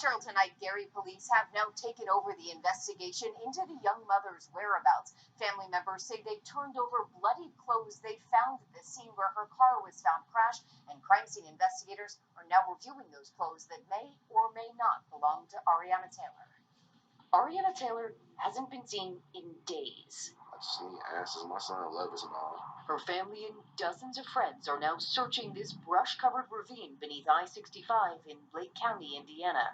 Cheryl, tonight, Gary police have now taken over the investigation into the young mother's whereabouts. Family members say they turned over bloody clothes they found at the scene where her car was found crashed, and crime scene investigators are now reviewing those clothes that may or may not belong to Ariana Taylor. Ariana Taylor hasn't been seen in days. I just need answers. My son loves us and all. Her family and dozens of friends are now searching this brush-covered ravine beneath I-65 in Lake County, Indiana.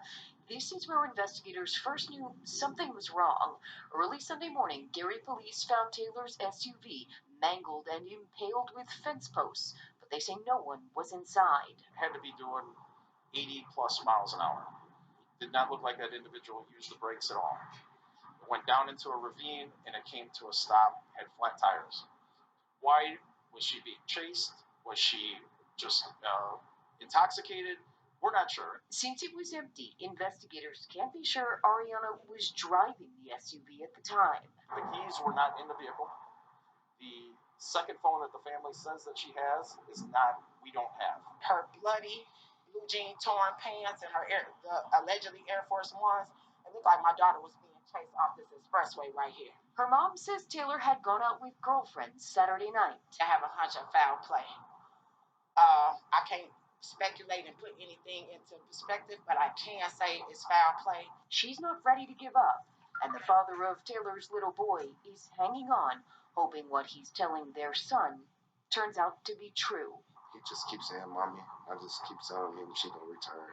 This is where investigators first knew something was wrong. Early Sunday morning, Gary police found Taylor's SUV mangled and impaled with fence posts, but they say no one was inside. Had to be doing 80 plus miles an hour. Did not look like that individual used the brakes at all. It went down into a ravine and it came to a stop, had flat tires. Why was she being chased? Was she just intoxicated? We're not sure. Since it was empty, investigators can't be sure Ariana was driving the SUV at the time. The keys were not in the vehicle. The second phone that the family says that she has is not, we don't have. Her bloody blue jean torn pants and her the allegedly Air Force Ones, it looked like my daughter was being chased off this expressway right here. Her mom says Taylor had gone out with girlfriends Saturday night. I have a hunch of foul play. I can't speculate and put anything into perspective, but I can say it's foul play. She's not ready to give up, and the father of Taylor's little boy is hanging on, hoping what he's telling their son turns out to be true. He just keeps saying, "Mommy." I just keep telling him she gonna return.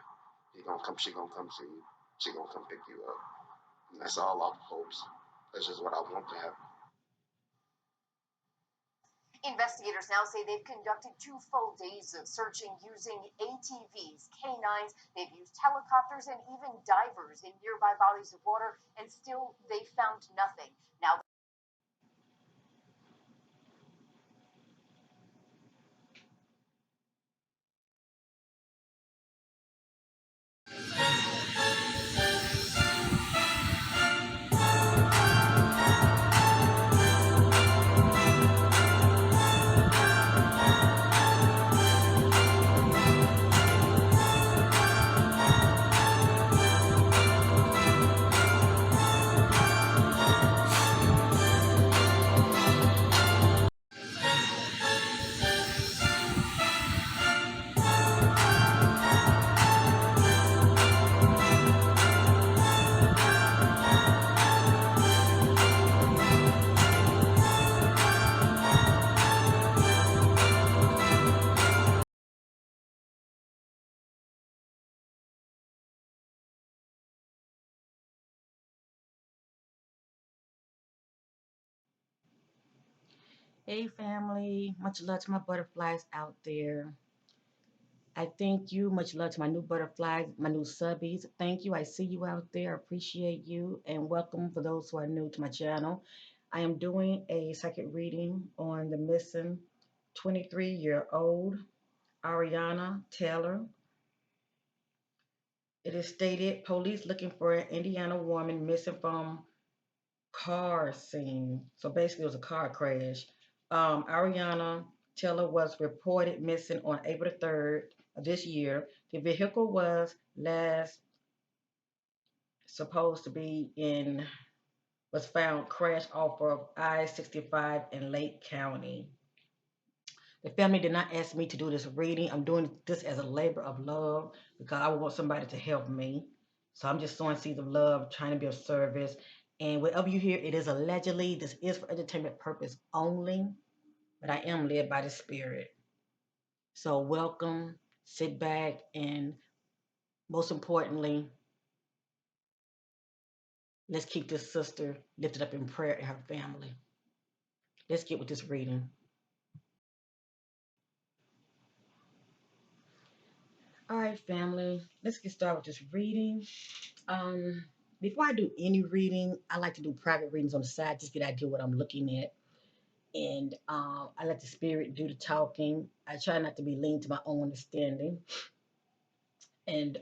She gonna come see you. She gonna come pick you up. And that's all I hopes. That's just what I want to happen. Investigators now say they've conducted 2 full days of searching using ATVs, canines. They've used helicopters and even divers in nearby bodies of water, and still they found nothing. Now, Hey family, much love to my butterflies out there. I thank you. Much love to my new butterflies, my new subbies. Thank you. I see you out there. Appreciate you. And welcome for those who are new to my channel. I am doing a second reading on the missing 23-year-old Ariana Taylor. It is stated police looking for an Indiana woman missing from car scene. So basically, it was a car crash. Ariana Taylor was reported missing on April the 3rd of this year. The vehicle was last supposed to be was found crashed off of I-65 in Lake County. The family did not ask me to do this reading. I'm doing this as a labor of love because I want somebody to help me. So I'm just sowing seeds of love, trying to be of service. And whatever you hear, it is allegedly. This is for entertainment purpose only, but I am led by the Spirit. So welcome, sit back, and most importantly, let's keep this sister lifted up in prayer and her family. Let's get with this reading. All right, family, let's get started with this reading. Before I do any reading, I like to do private readings on the side, just get an idea what I'm looking at. And I let the Spirit do the talking. I try not to be lean to my own understanding. And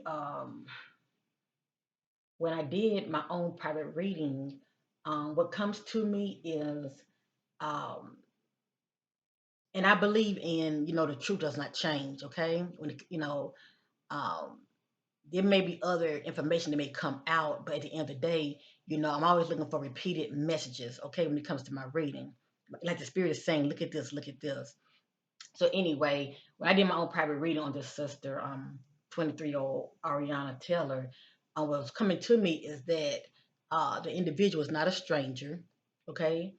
when I did my own private reading, what comes to me is, and I believe in, the truth does not change, okay? When, there may be other information that may come out, but at the end of the day, I'm always looking for repeated messages, okay, when it comes to my reading. Like the spirit is saying, look at this, look at this. So anyway, when I did my own private reading on this sister, 23-year-old Ariana Taylor, what's coming to me is that the individual is not a stranger, okay,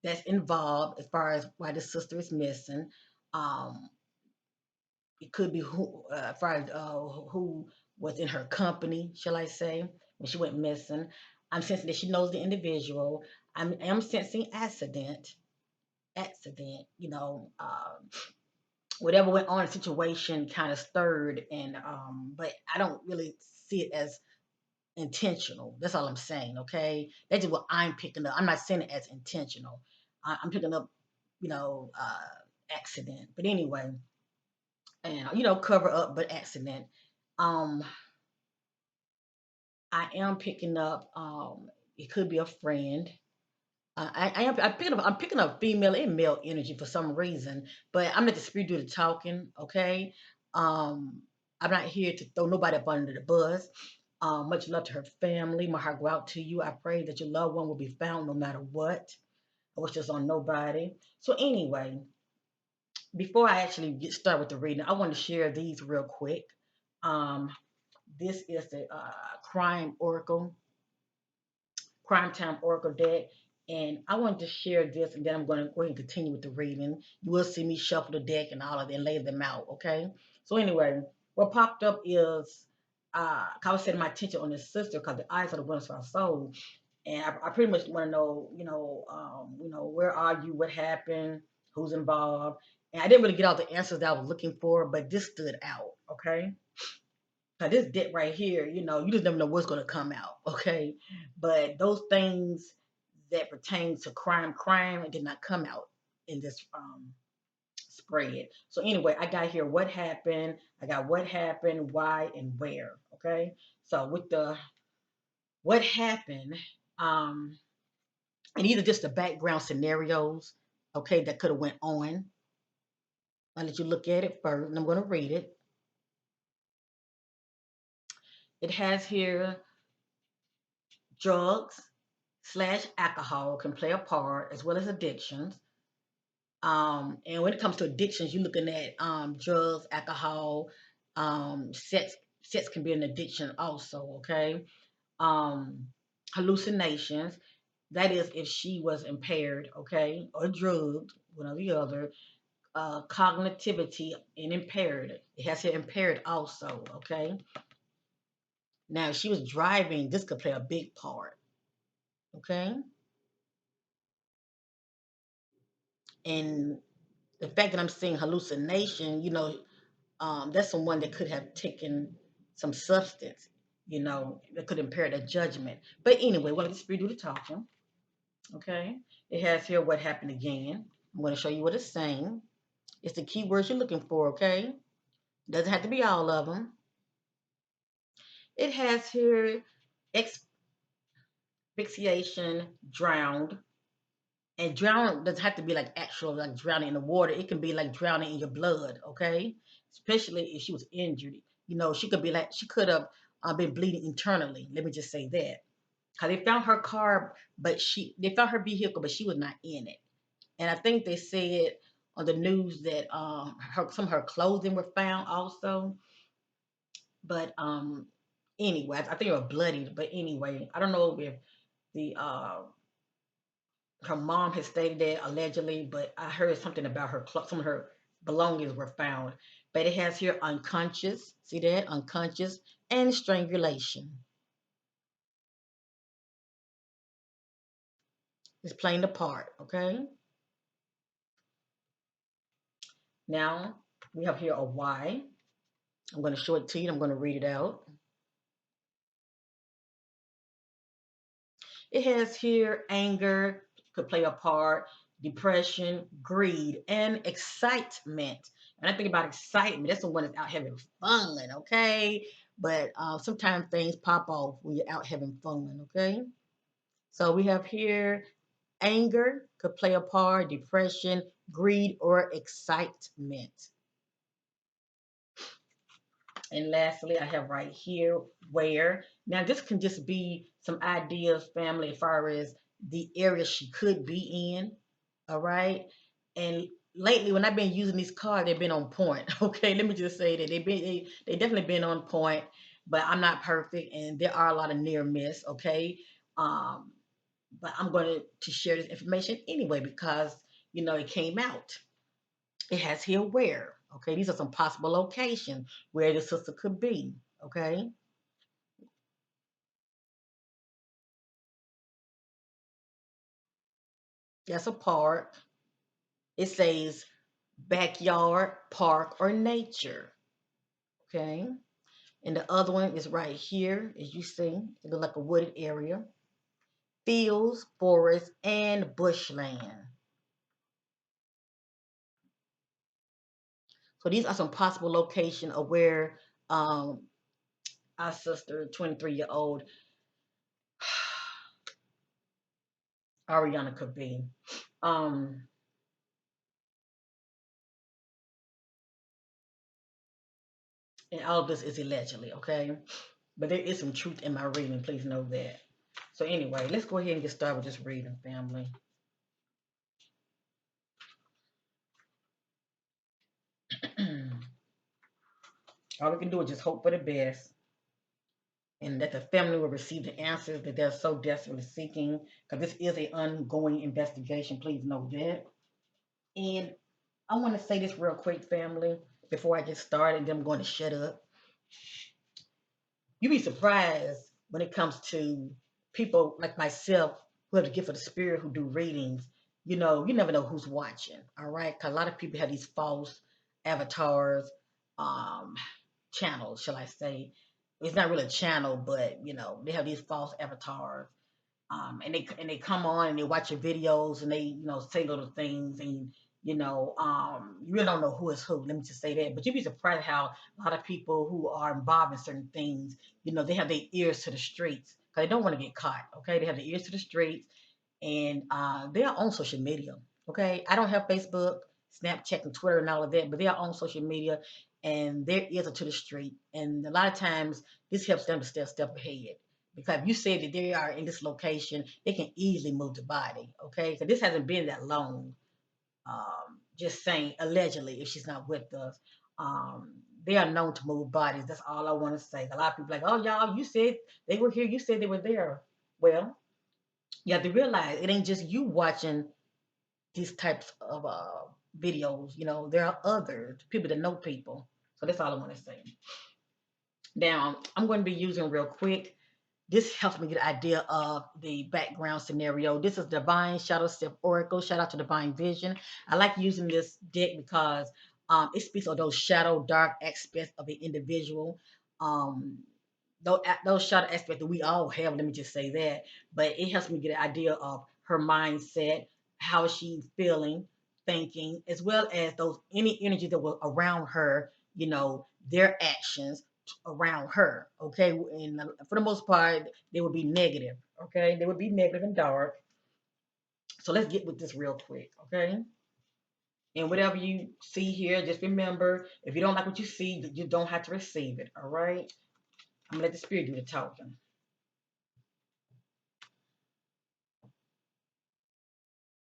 that's involved as far as why this sister is missing. Um, it could be who, as far as who was in her company, shall I say, when she went missing. I'm sensing that she knows the individual. I'm sensing accident. Whatever went on, the situation kind of stirred, and but I don't really see it as intentional. That's all I'm saying. Okay, that's just what I'm picking up. I'm not saying it as intentional. I'm picking up, accident. But anyway, and cover up, but accident. Um, I am picking up. It could be a friend. I'm picking up female and male energy for some reason, but I'm not the spirit do the talking. Okay, um, I'm not here to throw nobody up under the bus. Much love to her family. My heart go out to you. I pray that your loved one will be found no matter what. I wish this on nobody. So anyway, before I actually get started with the reading, I want to share these real quick. Um, this is the Crime Time Oracle deck. And I wanted to share this, and then I'm going to go ahead and continue with the reading. You will see me shuffle the deck and all of them, lay them out, okay? So anyway, what popped up is I was setting my attention on this sister because the eyes are the ones for our soul, and I pretty much want to know, where are you? What happened? Who's involved? And I didn't really get all the answers that I was looking for, but this stood out, okay? Now this deck right here, you just never know what's going to come out, okay? But those things that pertain to crime, it did not come out in this spread. So anyway, I got here what happened, I got what happened, why, and where, okay? So with the what happened, and either just the background scenarios, okay, that could have went on. I'll let you look at it first, and I'm going to read it. It has here drugs / alcohol can play a part as well as addictions. And when it comes to addictions, you're looking at drugs, alcohol, sex. Sex can be an addiction also. Okay. Um, Hallucinations. That is if she was impaired, okay, or drugged, one or the other. Cognitivity and impaired. It has here impaired also. Okay. Now, if she was driving, this could play a big part. Okay. And the fact that I'm seeing hallucination, that's someone that could have taken some substance, that could impair their judgment. But anyway, well, let's redo the talking. Okay. It has here what happened again. I'm going to show you what it's saying. It's the keywords you're looking for, okay? Doesn't have to be all of them. It has here asphyxiation, drowned. And drown doesn't have to be like actual, like drowning in the water. It can be like drowning in your blood, okay? Especially if she was injured. She could have been bleeding internally. Let me just say that. Cause they found her car, they found her vehicle, but she was not in it. And I think they said on the news that some of her clothing were found also. But anyway, I think it was bloodied. But anyway, I don't know if the her mom has stated that allegedly, but I heard something about some of her belongings were found. But it has here unconscious, see that? Unconscious and strangulation. It's playing the part, okay? Now we have here a why. I'm going to show it to you. I'm going to read it out. It has here anger could play a part, depression, greed, and excitement. And I think about excitement, that's the one that's out having fun, okay? But sometimes things pop off when you're out having fun, okay? So we have here anger could play a part, depression, greed, or excitement. And lastly, I have right here where. Now, this can just be some ideas, family, as far as the area she could be in. All right. And lately, when I've been using these cards, they've been on point. Okay. Let me just say that they definitely been on point, but I'm not perfect. And there are a lot of near miss. Okay. Um, but I'm going to share this information anyway because, it came out. It has here where. Okay. These are some possible locations where the sister could be. Okay. That's a park. It says backyard, park, or nature. Okay. And the other one is right here, as you see. It looks like a wooded area. Fields, forest, and bushland. So these are some possible location of where our sister, 23-year-old Ariana could be. Um, and all of this is allegedly, okay? But there is some truth in my reading, please know that. So anyway, let's go ahead and get started with this reading, family. All we can do is just hope for the best and that the family will receive the answers that they're so desperately seeking, because this is an ongoing investigation, please know that. And I want to say this real quick, family, before I get started, then I'm going to shut up. You'd be surprised when it comes to people like myself who have the gift of the spirit who do readings. You never know who's watching, all right? Because a lot of people have these false avatars, um, channels, shall I say. It's not really a channel, but they have these false avatars. And they come on and they watch your videos and they say little things and you really don't know who is who. Let me just say that. But you'd be surprised how a lot of people who are involved in certain things, they have their ears to the streets because they don't want to get caught. Okay, they have their ears to the streets and they are on social media. Okay, I don't have Facebook, Snapchat, and Twitter and all of that, but they are on social media and their ears are to the street. And a lot of times this helps them to stay a step ahead. Because if you say that they are in this location, they can easily move the body. Okay, so this hasn't been that long. Just saying, allegedly, if she's not with us, they are known to move bodies. That's all I want to say. A lot of people are like, oh, y'all, you said they were here. You said they were there. Well, you have to realize it ain't just you watching these types of videos. There are others, people that know people. So that's all I want to say. Now, I'm going to be using real quick. This helps me get an idea of the background scenario. This is Divine Shadow Self Oracle. Shout out to Divine Vision. I like using this deck because it speaks of those shadow, dark aspects of an individual. Um, those shadow aspects that we all have, let me just say that. But it helps me get an idea of her mindset, how she's feeling, thinking, as well as those any energy that were around her, their actions around her. Okay. And for the most part, they would be negative. Okay. They would be negative and dark. So let's get with this real quick. Okay. And whatever you see here, just remember if you don't like what you see, you don't have to receive it. All right. I'm gonna let the spirit do the talking.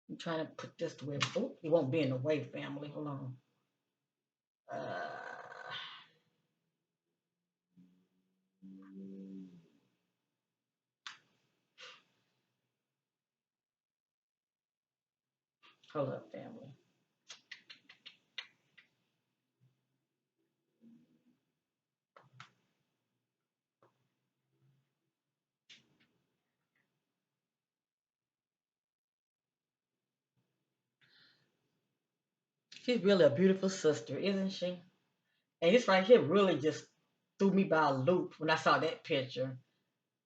I'm trying to put this to where it won't be in the way, family. Hold on. Hold up, family. She's really a beautiful sister, isn't she? And this right here really just threw me by a loop when I saw that picture.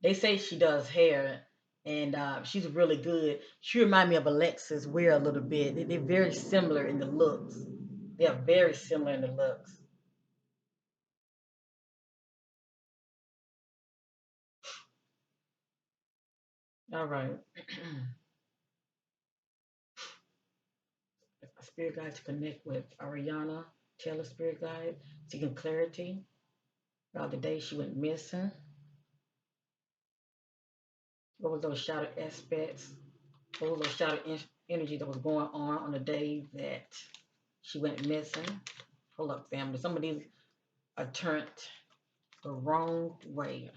They say she does hair, and she's really good. She reminds me of Alexis Weir a little bit. They're very similar in the looks. They are very similar in the looks. All right. Spirit guide to connect with Ariana Taylor, spirit guide, seeking clarity. The day she went missing. What was those shadow aspects? What was those shadow energy that was going on the day that she went missing? Hold up, family. Some of these are turned the wrong way.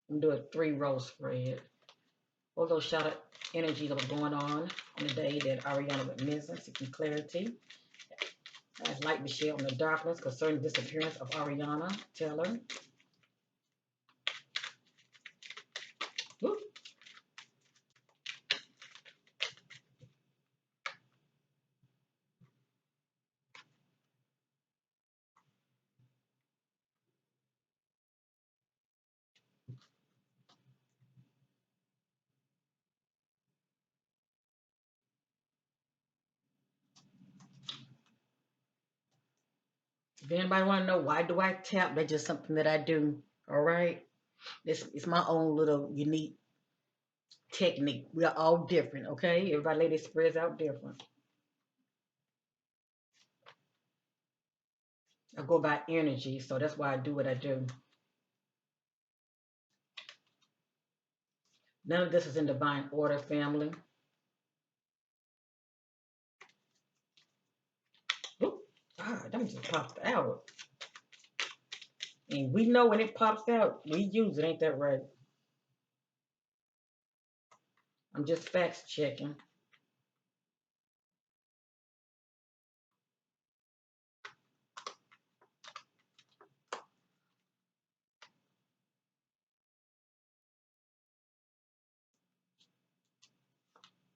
I'm gonna do a 3-row spread. All those shadow energy that was going on the day that Ariana went missing, seeking clarity. As light to share on the darkness concerning the disappearance of Ariana Taylor. Whoop. If anybody want to know why do I tap, that's just something that I do. All right, it's my own little unique technique. We are all different, okay? Everybody lay their spreads out different. I go by energy, so that's why I do what I do. None of this is in divine order, family. Oop, God, that just popped out. And we know when it pops out, we use it, ain't that right? I'm just facts checking.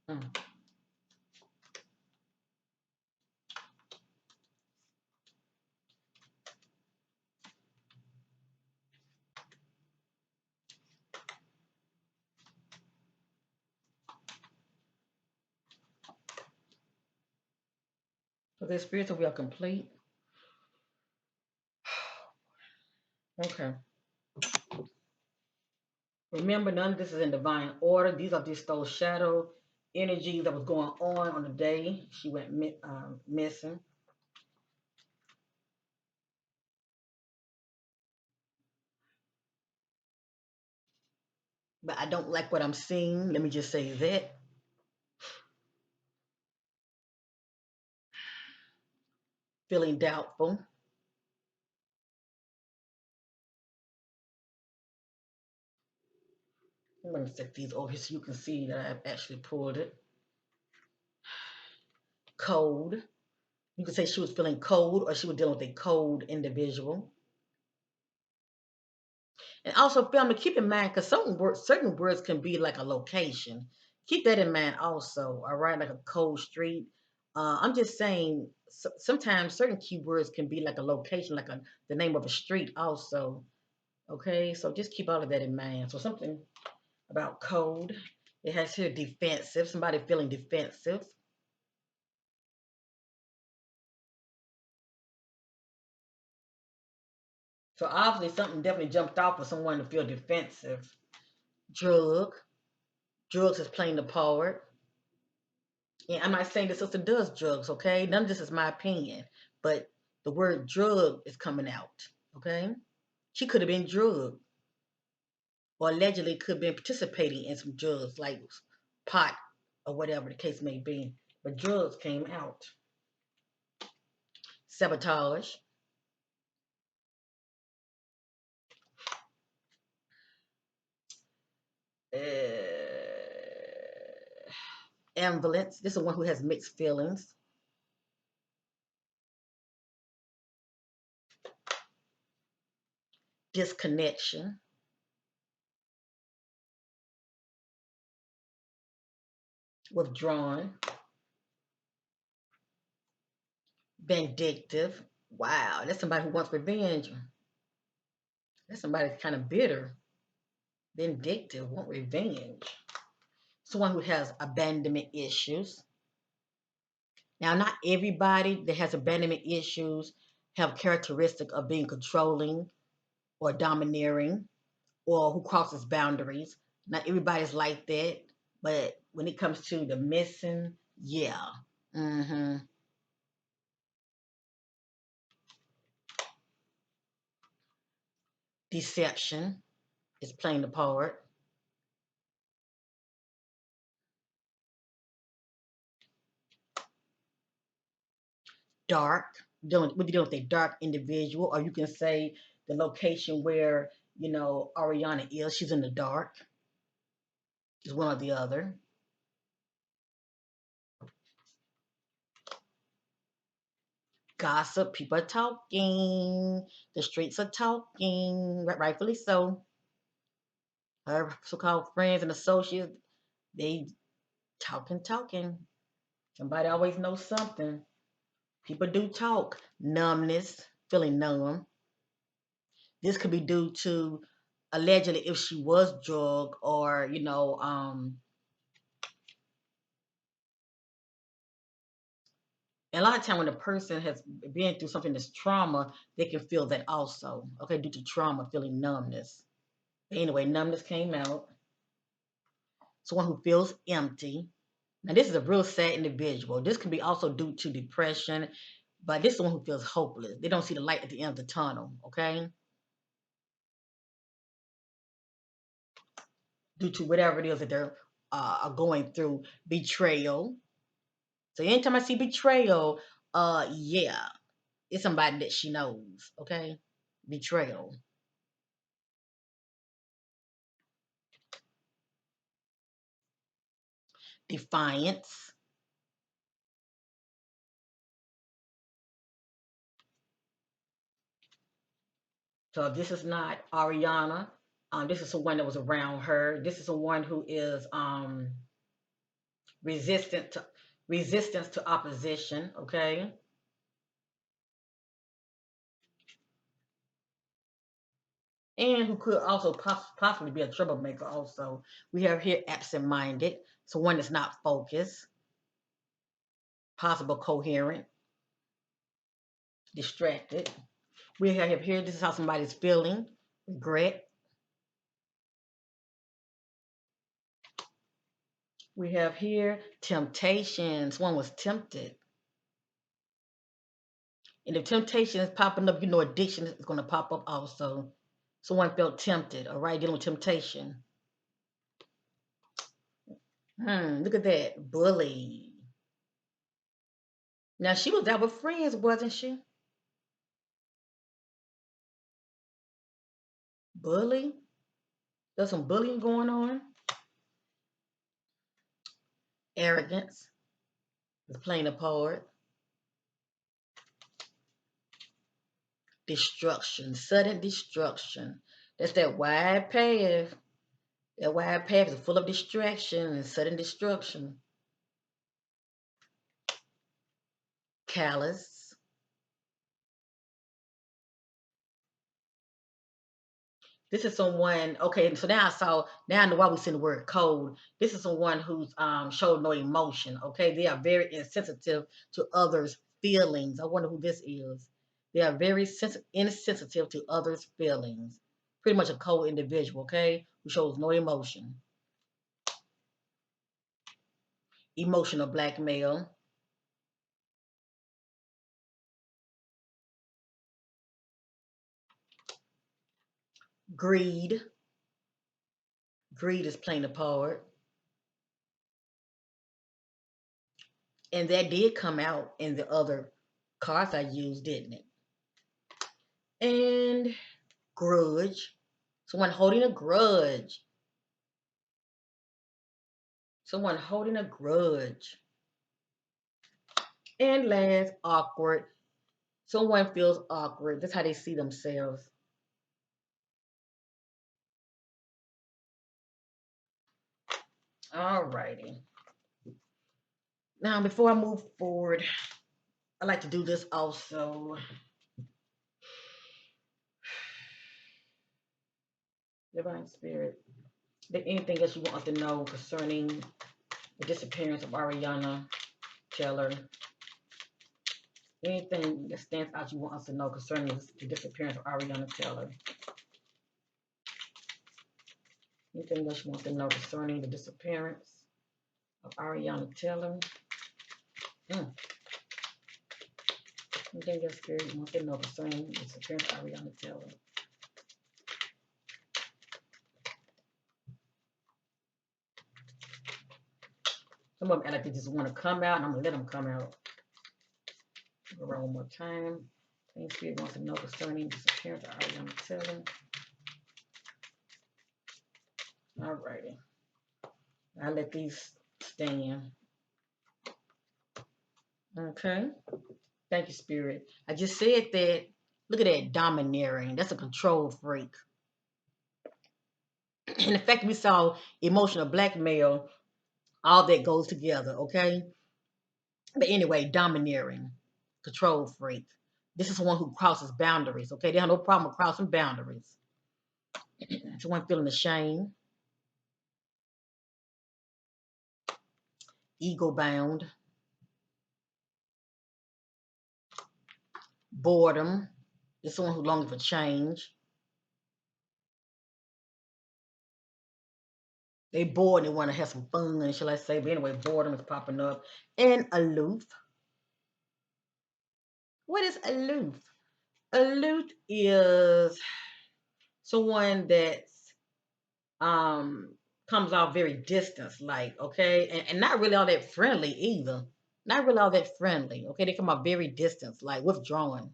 Mm. So the spiritual we are complete. Okay. Remember, none of this is in divine order. These are just those shadow energies that was going on the day she went missing. But I don't like what I'm seeing. Let me just say that. Feeling doubtful. I'm going to set these over here so you can see that I've actually pulled it. Cold. You could say she was feeling cold or she was dealing with a cold individual. And also, family, keep in mind, because certain words can be like a location. Keep that in mind also, all right? Like a cold street. I'm just saying, sometimes certain keywords can be like a location, like the name of a street also. Okay, so just keep all of that in mind. So something about cold. It has here defensive, somebody feeling defensive. So obviously something definitely jumped off for someone to feel defensive. Drugs is playing the part. And I'm not saying the sister does drugs, okay? None of this is my opinion, but the word drug is coming out, okay? She could have been drugged or allegedly could have been participating in some drugs like pot or whatever the case may be. But drugs came out. Sabotage. Ambivalence. This is one who has mixed feelings. Disconnection. Withdrawn. Vindictive. Wow, that's somebody who wants revenge. That's somebody that's kind of bitter. Vindictive, want revenge. Someone who has abandonment issues. Now, not everybody that has abandonment issues have characteristic of being controlling or domineering or who crosses boundaries. Not everybody's like that, but when it comes to the missing, yeah. Mm-hmm. Deception is playing the part. Dark. What you do with a dark individual, or you can say the location where Ariana is. She's in the dark. Is one or the other. Gossip. People are talking. The streets are talking. Rightfully so. Her so-called friends and associates, they talking. Somebody always knows something. People do talk. Numbness, feeling numb. This could be due to allegedly if she was drugged or, and a lot of time when a person has been through something that's trauma, they can feel that also. Okay, due to trauma, feeling numbness. But anyway, numbness came out. Someone who feels empty. Now, this is a real sad individual. This can be also due to depression, but this is someone who feels hopeless. They don't see the light at the end of the tunnel, okay? Due to whatever it is that they're are going through. Betrayal. So anytime I see betrayal, yeah, it's somebody that she knows, okay? Betrayal. Defiance. So this is not Ariana. This is someone that was around her. This is someone who is resistant to resistance to opposition, okay? And who could also possibly be a troublemaker also. We have here absent-minded, so one that's not focused, possible coherent, distracted. We have here, this is how somebody's feeling, regret. We have here temptations. One was tempted. And if temptation is popping up, addiction is going to pop up also. Someone felt tempted, all right, dealing with temptation. Look at that. Bully. Now, she was out with friends, wasn't she? Bully? There's some bullying going on. Arrogance is playing a part. Destruction, sudden destruction. That's that wide path. That wide path is full of distraction and sudden destruction. Callous. This is someone, okay, so now I know why we send the word cold. This is someone who's showed no emotion, okay? They are very insensitive to others' feelings. I wonder who this is. They are very insensitive to others' feelings. Pretty much a cold individual, okay? Who shows no emotion. Emotional blackmail. Greed. Greed is playing a part. And that did come out in the other cards I used, didn't it? And grudge. Someone holding a grudge. Someone holding a grudge. And last, awkward. Someone feels awkward. That's how they see themselves. Alrighty. Now, before I move forward, I like to do this also. Divine Spirit. Is there anything else you want us to know concerning the disappearance of Ariana Taylor? Anything that stands out you want us to know concerning the disappearance of Ariana Taylor? Anything else you want to know concerning the disappearance of Ariana Taylor? Anything your spirit wants to know concerning the disappearance of Ariana Taylor. Some of them act like they just want to come out, and I'm going to let them come out. Go around one more time. Any spirit wants to know concerning the disappearance of Ariana Taylor. Alrighty. I'll let these stand. Okay. Thank you, Spirit. I just said that. Look at that domineering. That's a control freak. And the fact that we saw emotional blackmail, all that goes together, okay? But anyway, domineering, control freak. This is someone who crosses boundaries, okay? They have no problem with crossing boundaries. Someone feeling ashamed, ego bound, boredom. This is someone who's longing for change. They bored and they want to have some fun, shall I say? But anyway, boredom is popping up. And aloof. What is aloof? Aloof is someone that comes off very distant, like, okay, and not really all that friendly either. Not really all that friendly. Okay, they come off very distant, like withdrawn,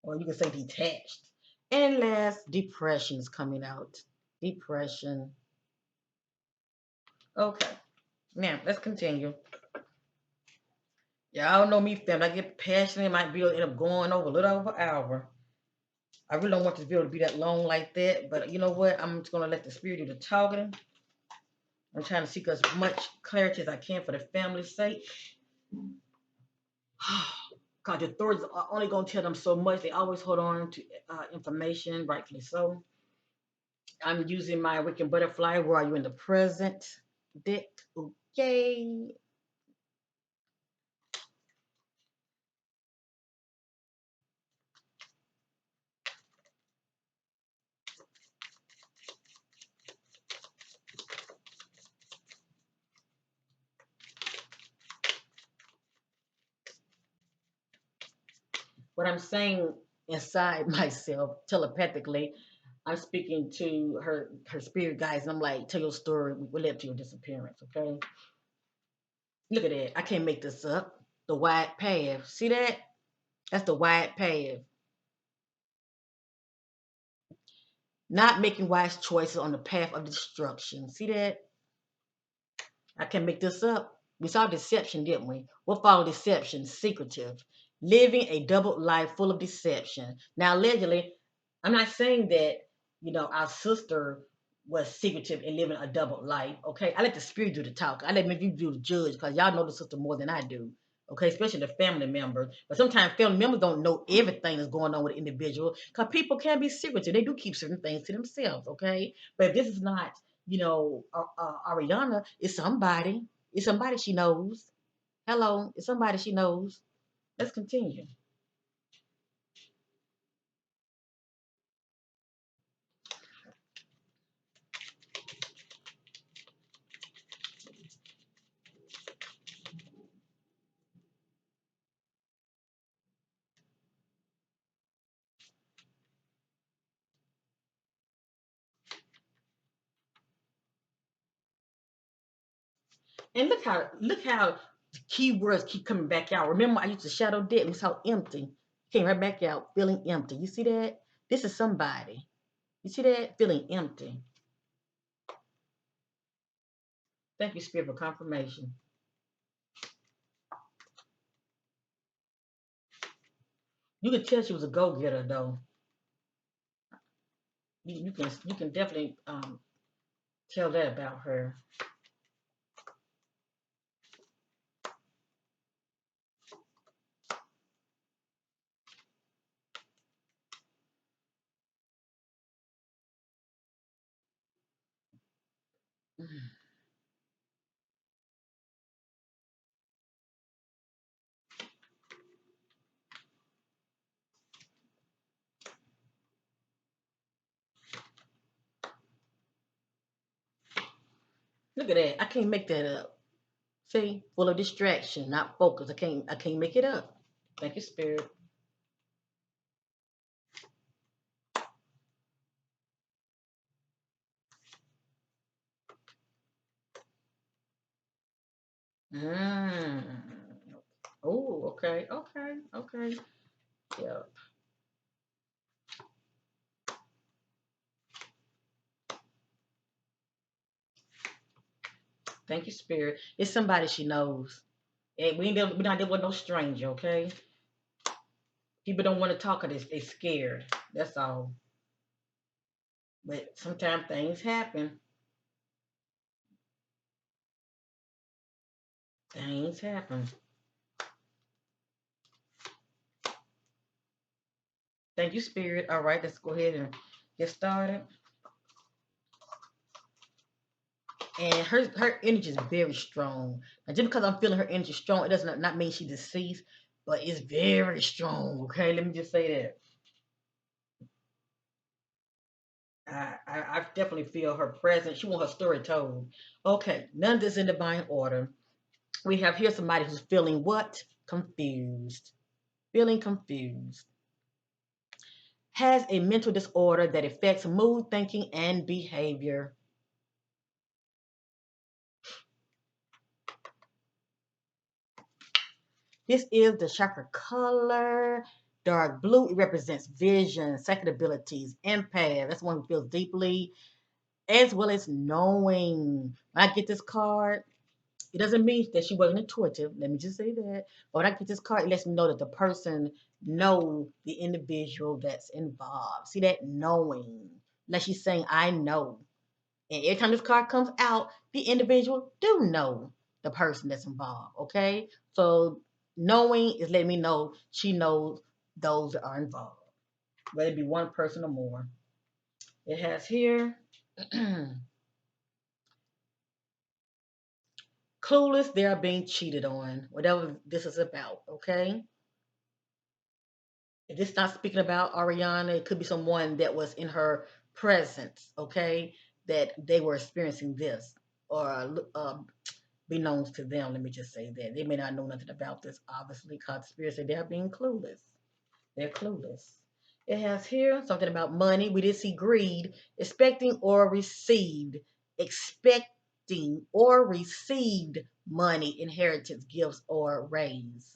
or you can say detached. And last, depression is coming out. Depression. Okay, now let's continue. Y'all know me, fam. I get passionate. My video end up going over a little over an hour. I really don't want this video to be that long like that, but you know what? I'm just gonna let the spirit do the talking. I'm trying to seek as much clarity as I can for the family's sake. God, the authorities are only gonna tell them so much. They always hold on to information, rightfully so. I'm using my Wicked Butterfly. Where are you in the present? Dick. Okay. What I'm saying inside myself telepathically, I'm speaking to her spirit guides, and I'm like, tell your story. We led to your disappearance, okay? Look at that. I can't make this up. The wide path. See that? That's the wide path. Not making wise choices on the path of destruction. See that? I can't make this up. We saw deception, didn't we? What followed deception? Secretive. Living a double life full of deception. Now, allegedly, I'm not saying that, our sister was secretive and living a double life. Okay. I let the spirit do the talk. I let you do the judge because y'all know the sister more than I do. Okay, especially the family members. But sometimes family members don't know everything that's going on with the individual because people can be secretive. They do keep certain things to themselves. Okay. But if this is not, Ariana, is somebody. It's somebody she knows. Hello, it's somebody she knows. Let's continue. And look how the keywords keep coming back out. Remember, I used to shadow dead and it's how empty. Came right back out, feeling empty. You see that? This is somebody. You see that? Feeling empty. Thank you, Spirit, for confirmation. You can tell she was a go-getter though. You can definitely tell that about her. Look at that. I can't make that up. See, full of distraction, not focus. I can't make it up. Thank you, Spirit. Mm. Oh, okay, okay, okay. Yeah. Thank you, Spirit. It's somebody she knows. And we're not dealing with no stranger, okay? People don't want to talk or they scared. That's all. But sometimes things happen. Things happen. Thank you, Spirit. All right, let's go ahead and get started. And her energy is very strong. Now, just because I'm feeling her energy strong, it does not mean she's deceased, but it's very strong. Okay, let me just say that. I definitely feel her presence. She want her story told. Okay, none of this in divine order. We have here somebody who's feeling what? Confused. Feeling confused. Has a mental disorder that affects mood, thinking, and behavior. This is the chakra color. Dark blue, it represents vision, psychic abilities, empath. That's one who feels deeply, as well as knowing. When I get this card, it doesn't mean that she wasn't intuitive. Let me just say that. But when I get this card, it lets me know that the person know the individual that's involved. See that knowing. Like she's saying, I know. And every time this card comes out, the individual do know the person that's involved. Okay? So knowing is letting me know she knows those that are involved. Whether it be one person or more. It has here clueless, they are being cheated on. Whatever this is about, okay? If this not speaking about Ariana, it could be someone that was in her presence, okay? That they were experiencing this or be known to them. Let me just say that. They may not know nothing about this, obviously, conspiracy. They're being clueless. They're clueless. It has here something about money. We did see greed, expecting or received. Expecting or received money, inheritance, gifts, or raise.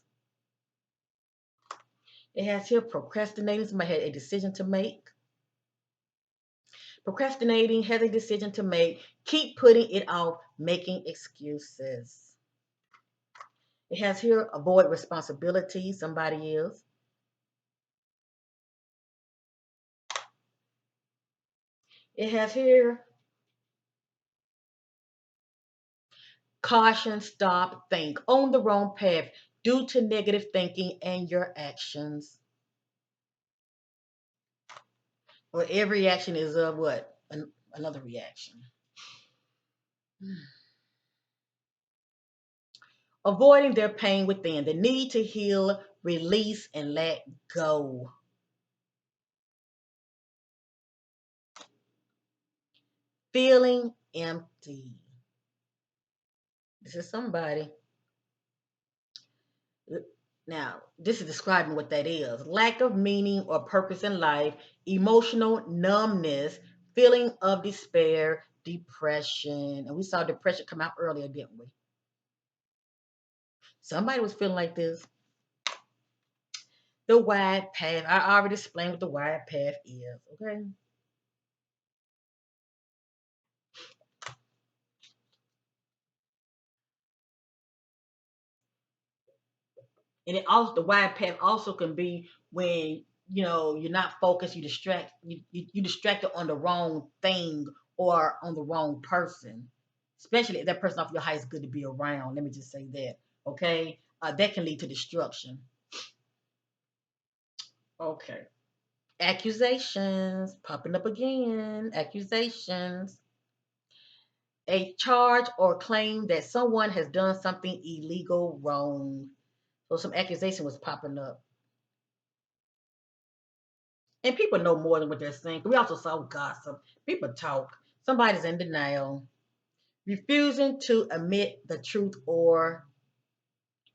It has here procrastinating. Somebody had a decision to make. Procrastinating has a decision to make. Keep putting it off, making excuses. It has here avoid responsibility. Somebody is. It has here caution, stop, think. On the wrong path due to negative thinking and your actions. Or every reaction is a what? Another reaction. Avoiding their pain within. The need to heal, release, and let go. Feeling empty. This is somebody. Now, this is describing what that is lack of meaning or purpose in life, emotional numbness, feeling of despair, depression. And we saw depression come out earlier, didn't we? Somebody was feeling like this. The wide path. I already explained what the wide path is, okay? And it also the wide path also can be when you're not focused, you distracted on the wrong thing or on the wrong person. Especially if that person off your height is good to be around. Let me just say that. Okay. That can lead to destruction. Okay. Accusations popping up again. Accusations. A charge or claim that someone has done something illegal wrong. So some accusation was popping up. And people know more than what they're saying. We also saw gossip. People talk. Somebody's in denial. refusing to admit the truth or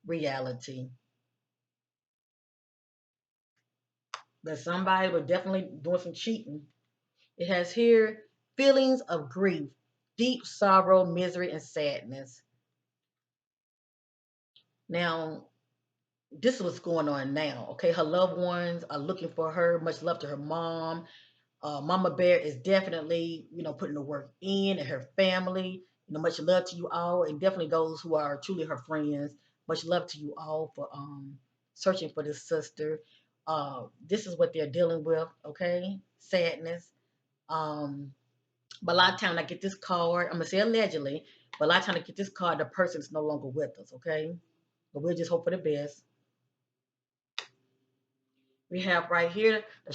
reality. But somebody was definitely doing some cheating. It has here feelings of grief, deep sorrow, misery, and sadness. Now, this is what's going on now. Okay, her loved ones are looking for her. Much love to her mom. Mama Bear is definitely, putting the work in, and her family. Much love to you all, and definitely those who are truly her friends. Much love to you all for searching for this sister. This is what they're dealing with. Okay, sadness. Um, but a lot of times I get this card. I'm gonna say allegedly, but a lot of times I get this card. The person is no longer with us. Okay, but we'll just hope for the best. We have right here the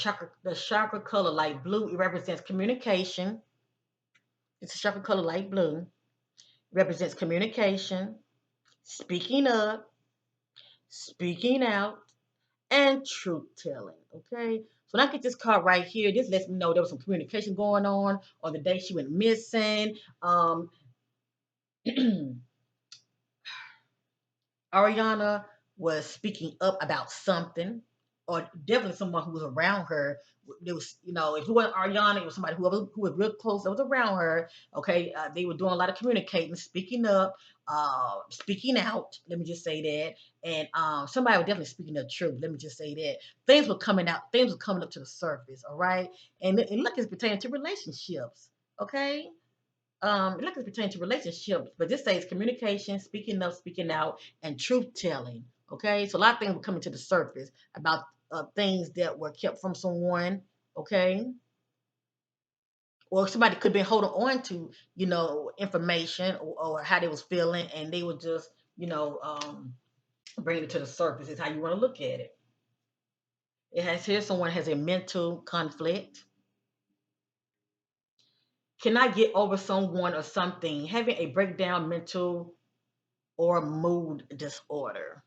chakra color light blue. It represents communication. It's a chakra color light blue. It represents communication, speaking up, speaking out, and truth telling. Okay. So when I get this card right here, this lets me know there was some communication going on the day she went missing. Ariana was speaking up about something, or definitely someone who was around her. There was, if it wasn't Ariana, it was somebody who was real close that was around her. Okay, they were doing a lot of communicating, speaking up, speaking out. Let me just say that, and somebody was definitely speaking the truth. Let me just say that things were coming out, things were coming up to the surface. All right, and look, it's pertaining to relationships. Okay, like it pertains to relationships, but this says communication, speaking up, speaking out, and truth telling. Okay, so a lot of things were coming to the surface about things that were kept from someone. Okay, or somebody could have been holding on to, information, or how they was feeling, and they were just, bringing it to the surface. Is how you want to look at it. It has here someone has a mental conflict. Cannot get over someone or something, having a breakdown mental or mood disorder.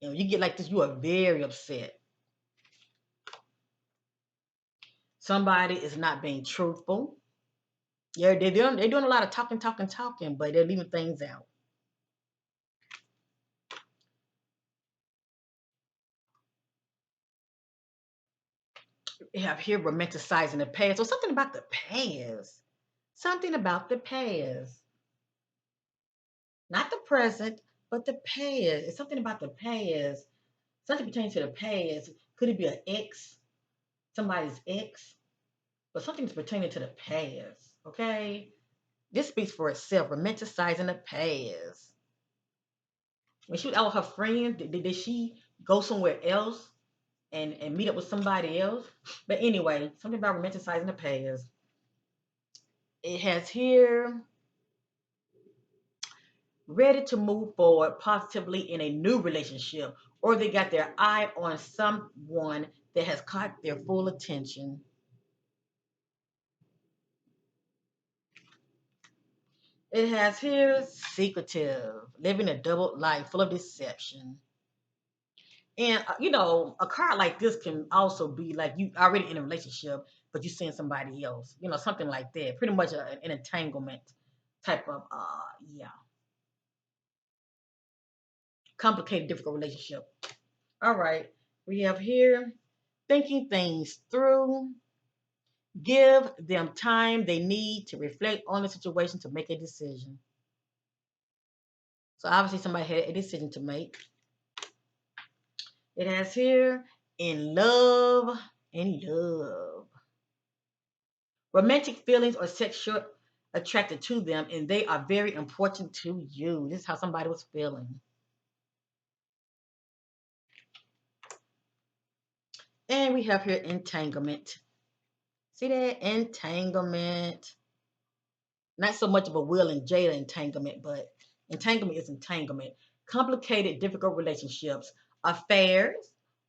You get like this, you are very upset. Somebody is not being truthful. Yeah, they're doing a lot of talking, talking, talking, but they're leaving things out. You have here romanticizing the past, or something about the past. Something about the past. Not the present, but the past. It's something about the past. Something pertaining to the past. Could it be an ex? Somebody's ex? But something's pertaining to the past. Okay? This speaks for itself. Romanticizing the past. When she was out with her friends, did she go somewhere else and meet up with somebody else? But anyway, something about romanticizing the past. It has here ready to move forward positively in a new relationship, or they got their eye on someone that has caught their full attention. It has here secretive, living a double life full of deception. And a card like this can also be like you already in a relationship, but you seeing somebody else. Something like that. Pretty much an entanglement type of yeah, complicated, difficult relationship. All right, we have here thinking things through. Give them time they need to reflect on the situation to make a decision. So obviously somebody had a decision to make. It has here in love, in love. Romantic feelings or sexual attracted to them, and they are very important to you. This is how somebody was feeling. And we have here entanglement. See that? Entanglement. Not so much of a Will and Jada entanglement, but entanglement is entanglement. Complicated, difficult relationships, affairs,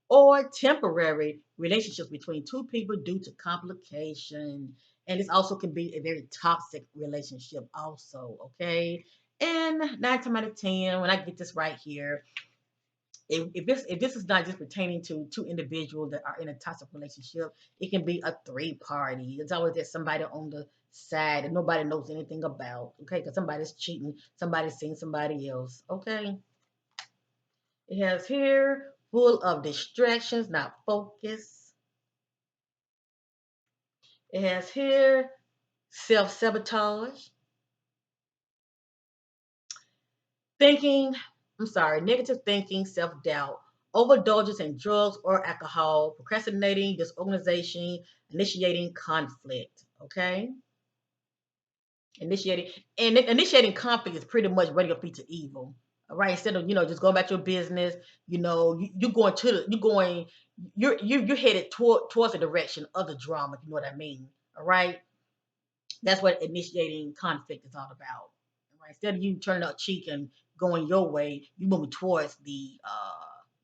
or temporary relationships between two people due to complication. And this also can be a very toxic relationship, also. Okay. And 9 times out of 10, when I get this right here, if this is not just pertaining to two individuals that are in a toxic relationship, it can be a three party. It's always there's somebody on the side that nobody knows anything about. Okay, because somebody's cheating, somebody's seeing somebody else. Okay, it has here full of distractions, not focus. It has here self sabotage, thinking. I'm sorry, negative thinking, self doubt, overindulgence in drugs or alcohol, procrastinating, disorganization, initiating conflict. Okay, initiating conflict is pretty much running your feet to evil. All right, instead of just going back to your business, you're going you're headed towards the direction of the drama. If you know what I mean. All right, that's what initiating conflict is all about. Right? Instead of you turning up cheek and going your way, you moving towards the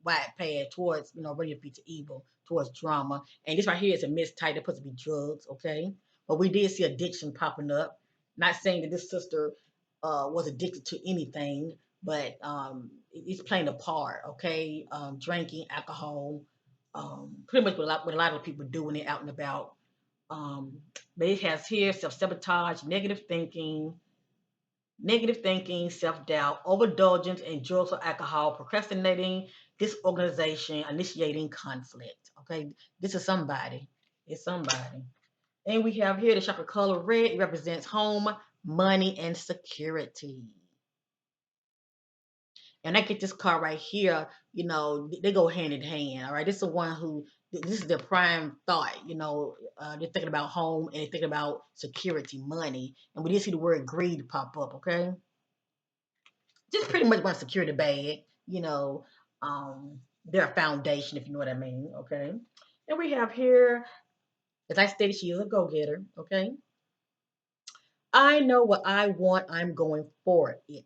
wide path, towards running your feet to evil, towards drama. And this right here is a mistype. It's supposed to be drugs, okay? But we did see addiction popping up. Not saying that this sister was addicted to anything, but it's playing a part, okay? Drinking, alcohol, pretty much what a lot of people do when they're out and about. Um, but it has here self-sabotage, negative thinking, self-doubt, overindulgence in drugs or alcohol, procrastinating, disorganization, initiating conflict. Okay, this is somebody. It's somebody. And we have here the chakra color red. It represents home, money, and security. And I get this card right here, they go hand in hand. All right. This is the one who, this is their prime thought, they're thinking about home and they're thinking about security, money. And we did see the word greed pop up. Okay. Just pretty much one security bag, their foundation, if you know what I mean. Okay. And we have here, as I stated, she is a go getter. Okay. I know what I want, I'm going for it.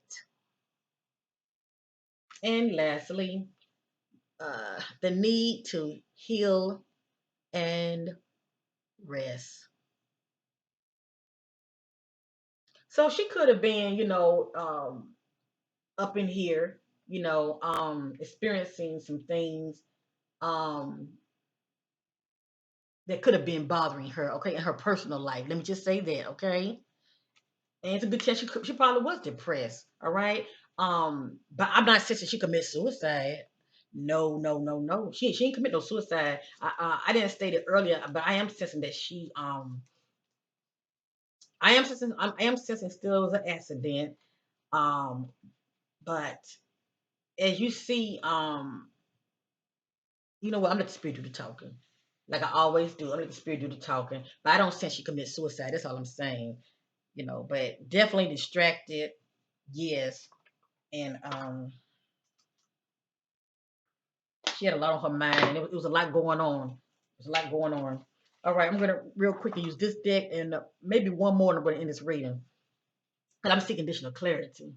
And lastly, the need to heal and rest. So she could have been, up in here, experiencing some things um, that could have been bothering her, okay, in her personal life. Let me just say that, okay? And it's a good chance she probably was depressed, all right? But I'm not saying she commit suicide. No, no, no, no. She didn't commit no suicide. I didn't state it earlier, but I am sensing that I am sensing still was an accident. Um, but as you see, you know what? I'm let the spirit do the talking. Like I always do. I'm let the spirit do the talking. But I don't sense she commit suicide. That's all I'm saying. But definitely distracted. Yes. And she had a lot on her mind, and it was a lot going on. There's a lot going on. All right, I'm gonna real quickly use this deck and maybe one more, and I'm gonna end this reading because I'm seeking additional clarity.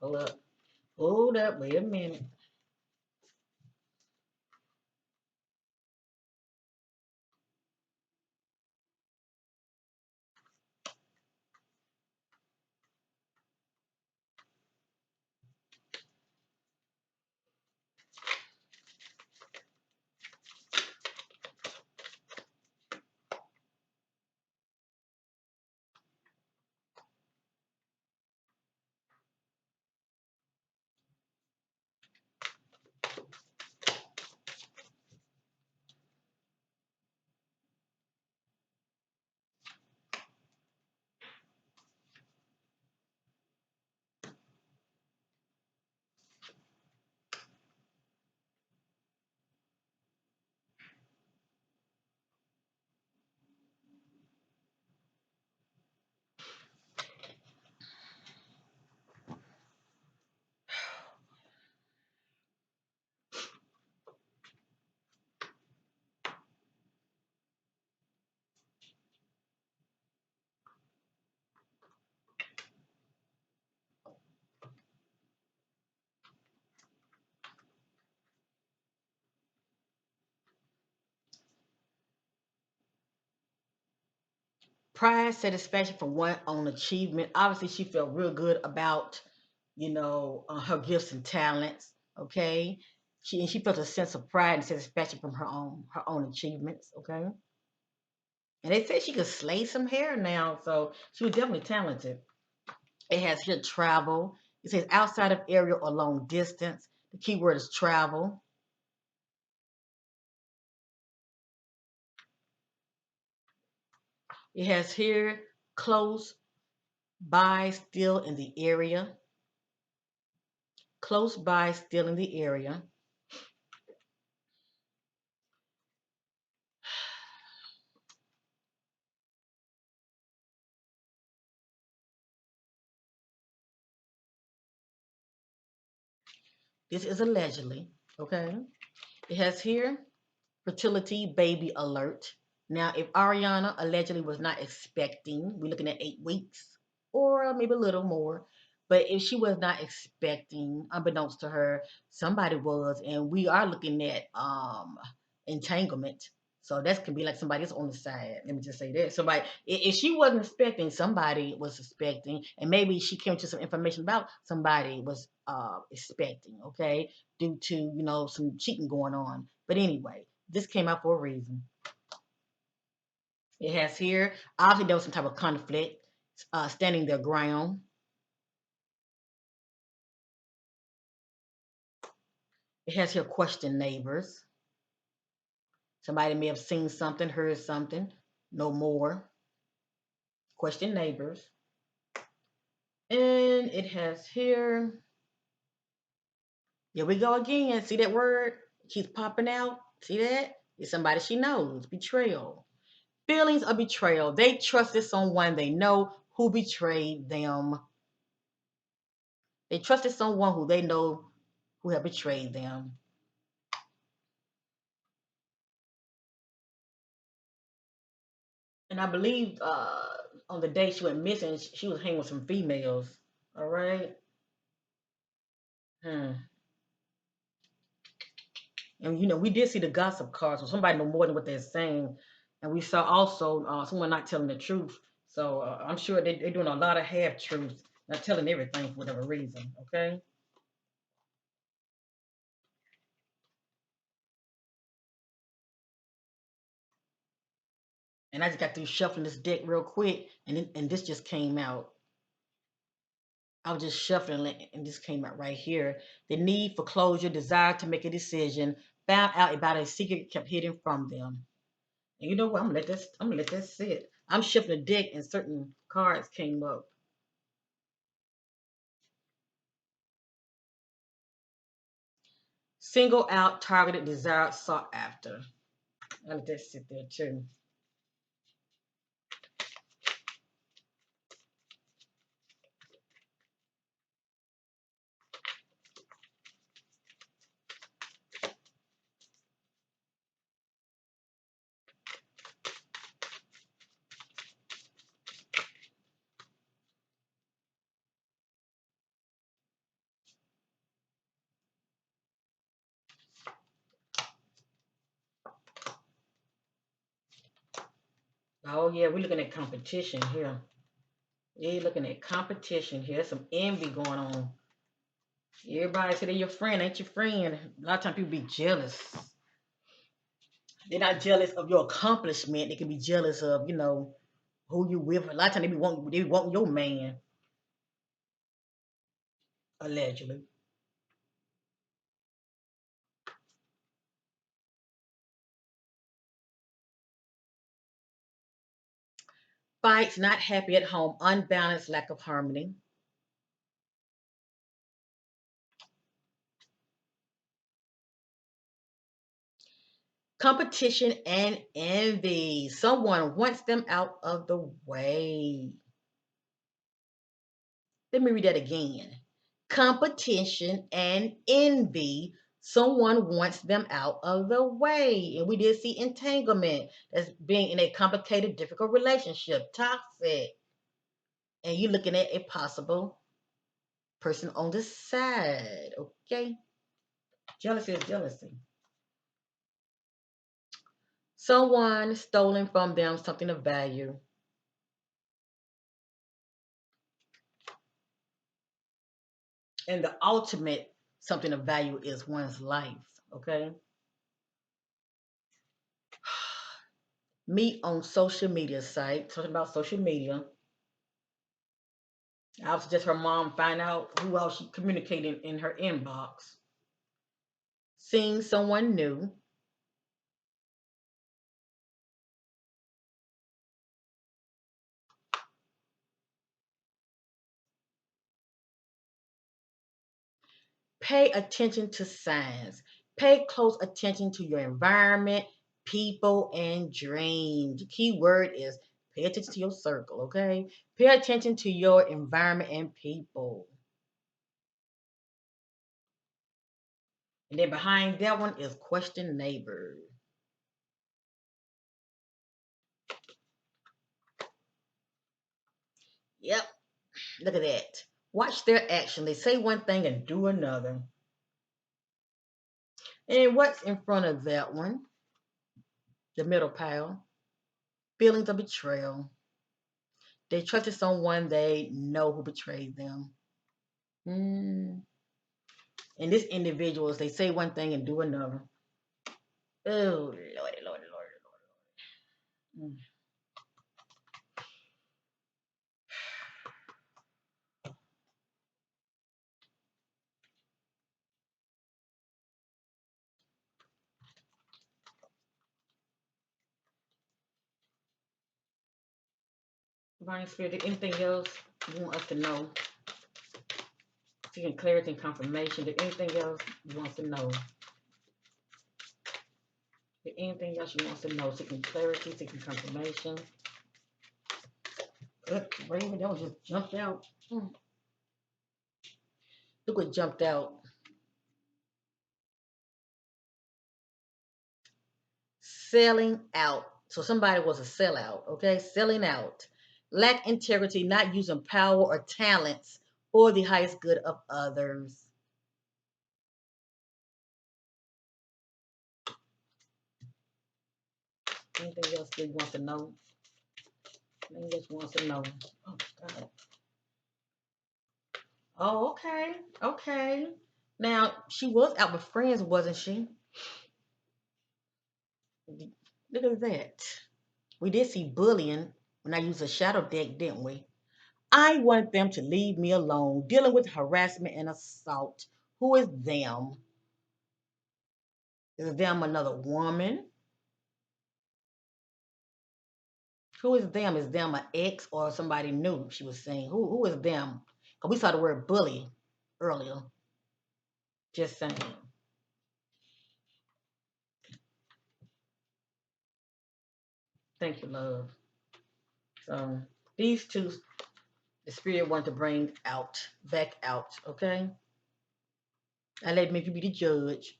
Hold up, hold up, wait a minute. pride, satisfaction from one own achievement. Obviously, she felt real good about, her gifts and talents. Okay, she felt a sense of pride and satisfaction from her own achievements. Okay, and they said she could slay some hair now, so she was definitely talented. It has here travel. It says outside of area or long distance. The key word is travel. It has here close by, still in the area. Close by, still in the area. This is allegedly, okay? It has here fertility baby alert. Now, if Ariana allegedly was not expecting, we're looking at 8 weeks or maybe a little more. But if she was not expecting, unbeknownst to her, somebody was, and we are looking at entanglement. So that can be like somebody else on the side. Let me just say that. Somebody, if she wasn't expecting, somebody was expecting, and maybe she came to some information about somebody was expecting. Okay, due to some cheating going on. But anyway, this came out for a reason. It has here, obviously there was some type of conflict, standing their ground. It has here question neighbors. Somebody may have seen something, heard something, no more. Question neighbors. And it has here, here we go again. See that word? Keeps popping out. See that? It's somebody she knows. Betrayal. Feelings of betrayal. They trusted someone they know who betrayed them. They trusted someone who they know who have betrayed them. And I believe on the day she went missing, she was hanging with some females. All right. Hmm. And we did see the gossip cards, so somebody know more than what they're saying. And we saw also someone not telling the truth. So I'm sure they're doing a lot of half truths, not telling everything for whatever reason. Okay. And I just got through shuffling this deck real quick, and this just came out. I was just shuffling it, and this came out right here. The need for closure, desire to make a decision, found out about a secret kept hidden from them. And you know what? I'm gonna let that sit. I'm shuffling the deck, and certain cards came up. Single out, targeted, desired, sought after. I let that sit there too. Oh yeah, we're looking at competition here. Yeah, looking at competition here. There's some envy going on. Everybody say they're your friend, ain't your friend. A lot of times people be jealous. They're not jealous of your accomplishment. They can be jealous of, who you with. A lot of times they want your man, allegedly. Fights, not happy at home, unbalanced, lack of harmony. Competition and envy. Someone wants them out of the way. Let me read that again. Competition and envy. Someone wants them out of the way. And we did see entanglement. That's being in a complicated, difficult relationship, toxic. And you're looking at a possible person on the side. Okay? Jealousy is jealousy. Someone stolen from them something of value. And the ultimate something of value is one's life. Okay. Meet on social media site, talking about social media. I was just her mom find out who else she communicating in her inbox. Seeing someone new. Pay attention to signs. Pay close attention to your environment, people, and dreams. The key word is pay attention to your circle, okay? Pay attention to your environment and people. And then behind that one is question neighbors. Yep, look at that. Watch their action. They say one thing and do another. And what's in front of that one? The middle pile. Feelings of betrayal. They trusted someone they know who betrayed them. Mm. And this individuals, they say one thing and do another. Oh, Lordy, Lordy, Lordy, Lordy. Mm. Divine Spirit, anything else you want us to know? Seeking clarity and confirmation. Did anything else you want us to know? Did anything else you want us to know? Seeking clarity, seeking confirmation. Raven, that one just jumped out. Look what jumped out. Selling out. So somebody was a sellout, okay? Selling out. Lack integrity, not using power or talents for the highest good of others. Anything else that you want to know? Anything else you want to know? Oh, God. Oh, okay. Okay. Now, she was out with friends, wasn't she? Look at that. We did see bullying when I used a shadow deck, didn't we? I want them to leave me alone. Dealing with harassment and assault. Who is them? Is them another woman? Who is them? Is them an ex or somebody new? She was saying. Who is them? Because we saw the word bully earlier. Just saying. Thank you, love. So these two, the spirit wanted to bring out, back out, okay? I let me be the judge.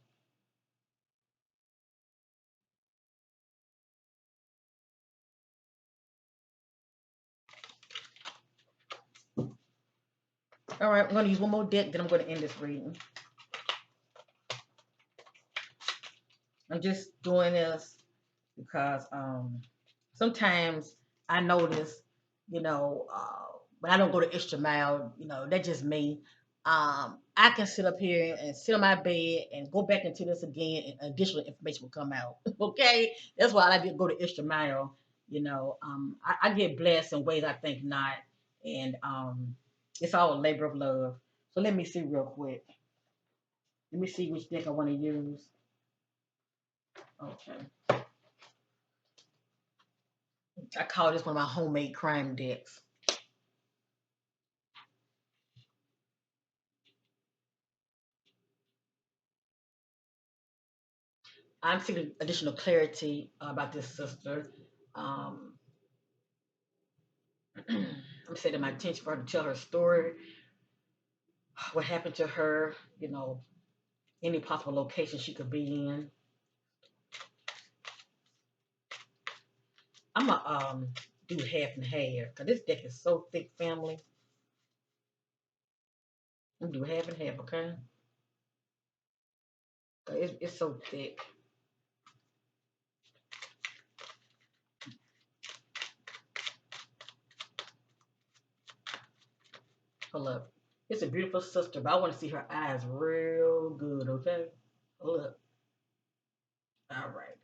All right, I'm going to use one more deck, then I'm going to end this reading. I'm just doing this because sometimes I notice, when I don't go the extra mile, that's just me. I can sit up here and sit on my bed and go back into this again, and additional information will come out. Okay, that's why I like to go the extra mile. I get blessed in ways I think not, and it's all a labor of love. So let me see real quick. Let me see which deck I want to use. Okay. I call this one of my homemade crime decks. I'm seeking additional clarity about this sister. Um, I'm setting my attention for her to tell her story, what happened to her, any possible location she could be in. I'm gonna do half and half because this deck is so thick, family. I'm gonna do half and half, okay? It's so thick. Hold up. It's a beautiful sister, but I want to see her eyes real good, okay? Look. All right.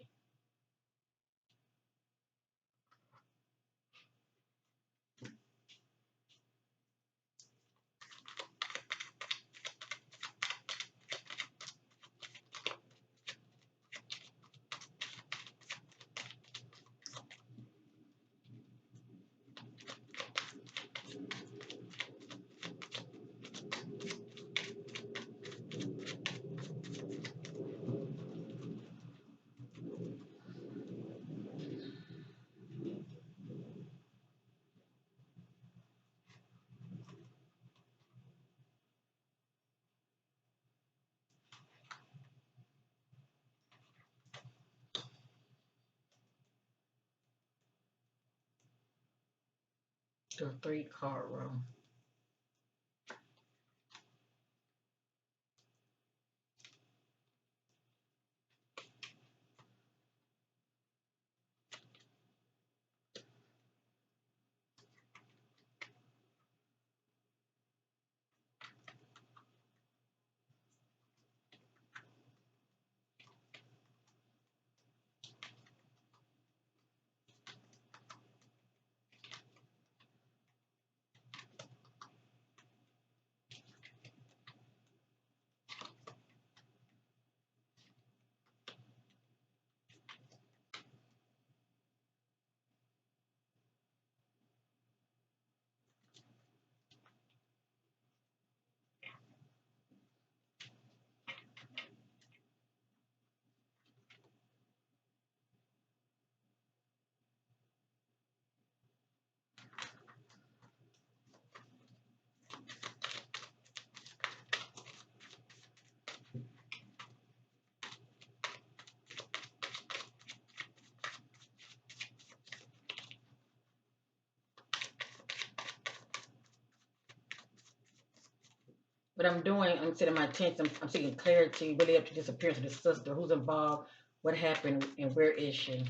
The 3 card room. What I'm doing, I'm setting my attention. I'm seeking clarity, really up to disappearance of the sister. Who's involved? What happened? And where is she?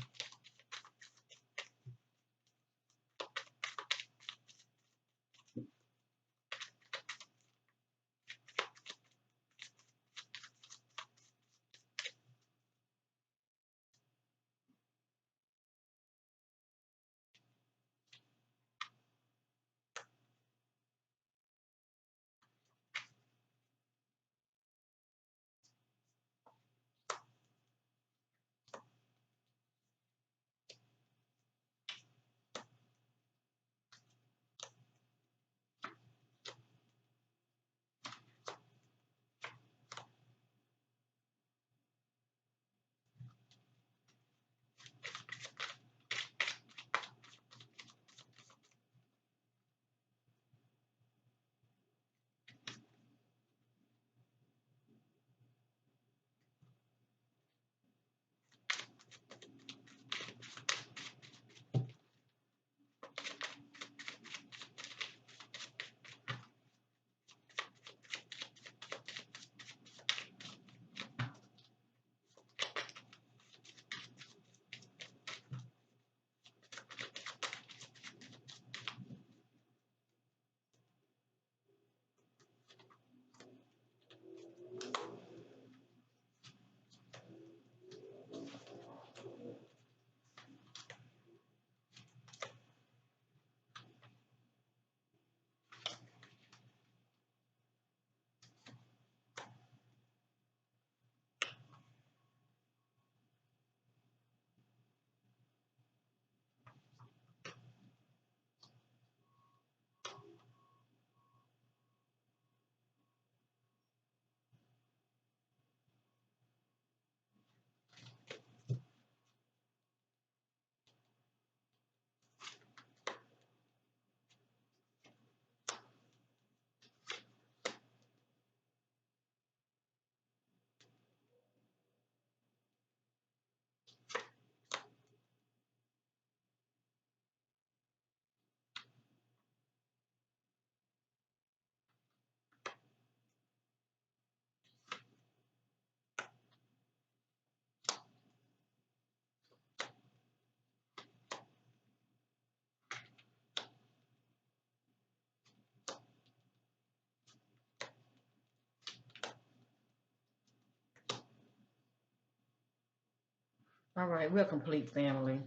All right, we're a complete family.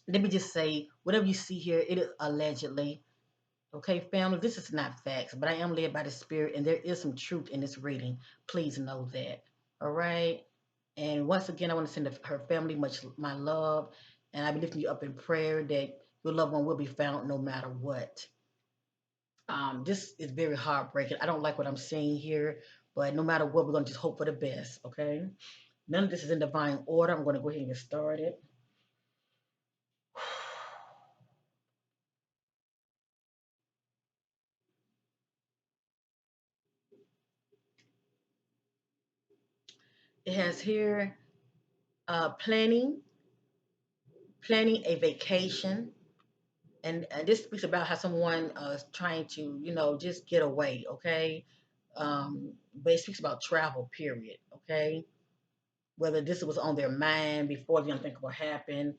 Let me just say, whatever you see here, it is allegedly. Okay, family, this is not facts, but I am led by the Spirit, and there is some truth in this reading. Please know that. All right. And once again, I want to send her family much my love, and I be lifting you up in prayer that your loved one will be found no matter what. This is very heartbreaking. I don't like what I'm seeing here, but no matter what, we're going to just hope for the best. Okay. None of this is in divine order. I'm going to go ahead and get started. It has here planning a vacation, and this speaks about how someone is trying to, just get away. Okay, but it speaks about travel. Period. Okay, whether this was on their mind before the unthinkable happened,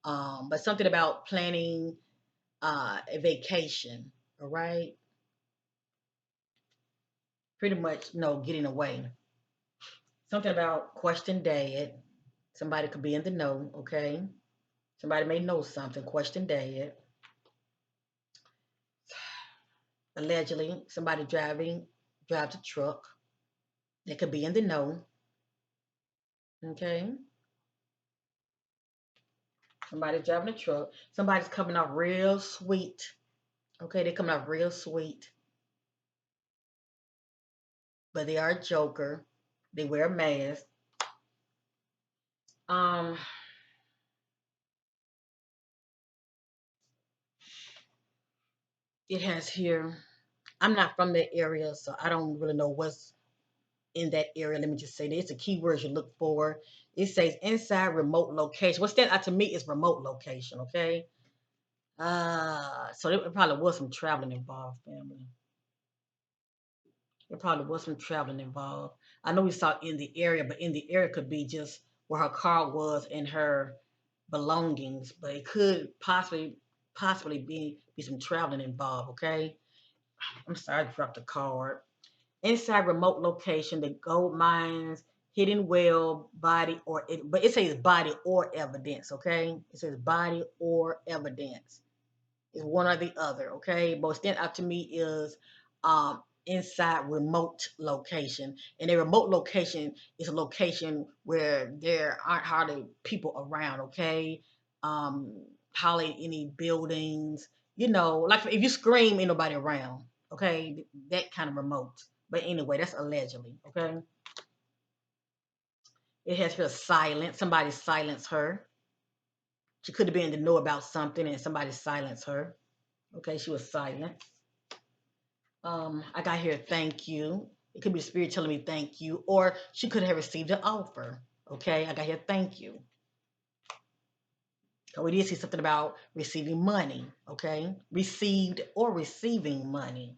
but something about planning a vacation. All right, pretty much, getting away. Something about question dad. Somebody could be in the know. Okay, somebody may know something. Question dad. Allegedly, somebody drives a truck. They could be in the know. Okay, somebody's driving a truck. Somebody's coming off real sweet. Okay, they're coming off real sweet, but they are a joker. They wear a mask. Um, it has here. I'm not from that area, so I don't really know what's in that area. Let me just say that it's a keyword you look for. It says inside remote location. What stands out to me is remote location. Okay. So there probably was some traveling involved, family. There probably was some traveling involved. I know we saw in the area, but in the area could be just where her car was and her belongings, but it could possibly be some traveling involved. Okay. I'm sorry, I dropped the card. Inside remote location, the gold mines, hidden well, body or it, but it says body or evidence. Okay. It says body or evidence. Is one or the other, okay? But what stands out to me is inside remote location. And a remote location is a location where there aren't hardly people around, okay? Hardly any buildings, like if you scream, ain't nobody around, okay? That kind of remote. But anyway, that's allegedly, okay? It has here silence. Somebody silenced her. She could have been to know about something and somebody silenced her. Okay, she was silent. I got here, thank you. It could be the spirit telling me thank you, or she could have received an offer. Okay, I got here, thank you. So we did see something about receiving money. Okay, received or receiving money.